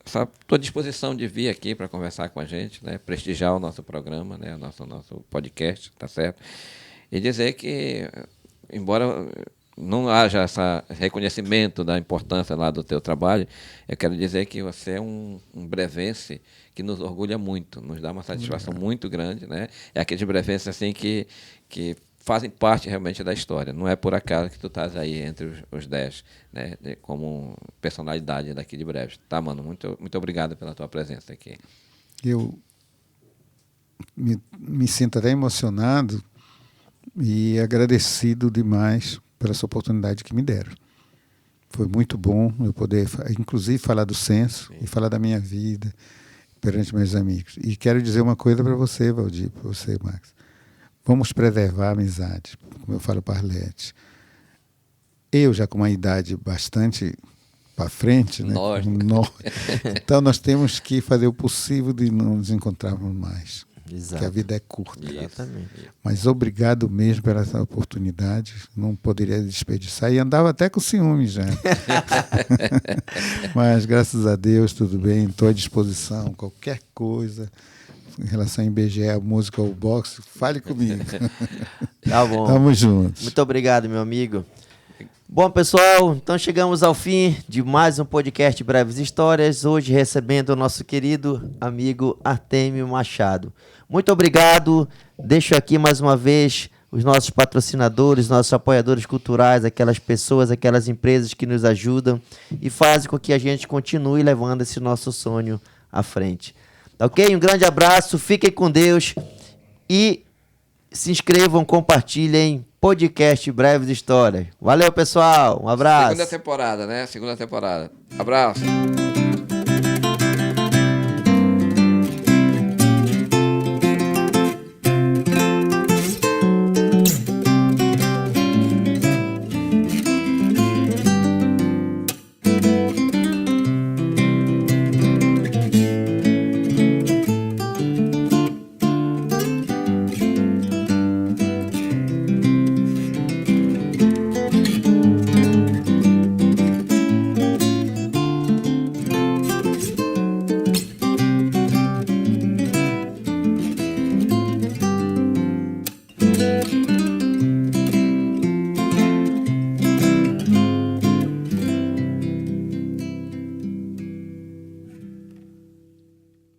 essa tua disposição de vir aqui para conversar com a gente, né, prestigiar o nosso programa, né, o nosso podcast, tá certo? E dizer que, embora não haja esse reconhecimento da importância lá do teu trabalho, eu quero dizer que você é um brevense que nos orgulha muito, nos dá uma satisfação muito grande, né? É aqueles brevenses assim que fazem parte realmente da história. Não é por acaso que tu estás aí entre os 10, né? Como personalidade daqui de Breves. Tá, mano? Muito, muito obrigado pela tua presença aqui. Eu me sinto até emocionado e agradecido demais pela essa oportunidade que me deram. Foi muito bom eu poder, inclusive, falar do censo e falar da minha vida perante meus amigos. E quero dizer uma coisa para você, Valdir, para você, Max. Vamos preservar a amizade, como eu falo para Arlete. Eu já com uma idade bastante para frente, né? Então nós temos que fazer o possível de não nos encontrarmos mais. Exato. Que a vida é curta. Exatamente. Mas obrigado mesmo pela essa oportunidade. Não poderia desperdiçar. E andava até com ciúme já. Mas graças a Deus, tudo bem. Estou à disposição. Qualquer coisa em relação a IBGE, a música ou o boxe, fale comigo. Tá bom. Tamo juntos. Muito obrigado, meu amigo. Bom, pessoal, então chegamos ao fim de mais um podcast Breves Histórias, hoje recebendo o nosso querido amigo Artêmio Machado. Muito obrigado, deixo aqui mais uma vez os nossos patrocinadores, nossos apoiadores culturais, aquelas pessoas, aquelas empresas que nos ajudam e fazem com que a gente continue levando esse nosso sonho à frente. Ok? Um grande abraço, fiquem com Deus e se inscrevam, compartilhem. Podcast Breves Histórias. Valeu, pessoal. Um abraço. Segunda temporada, né? Segunda temporada. Abraço.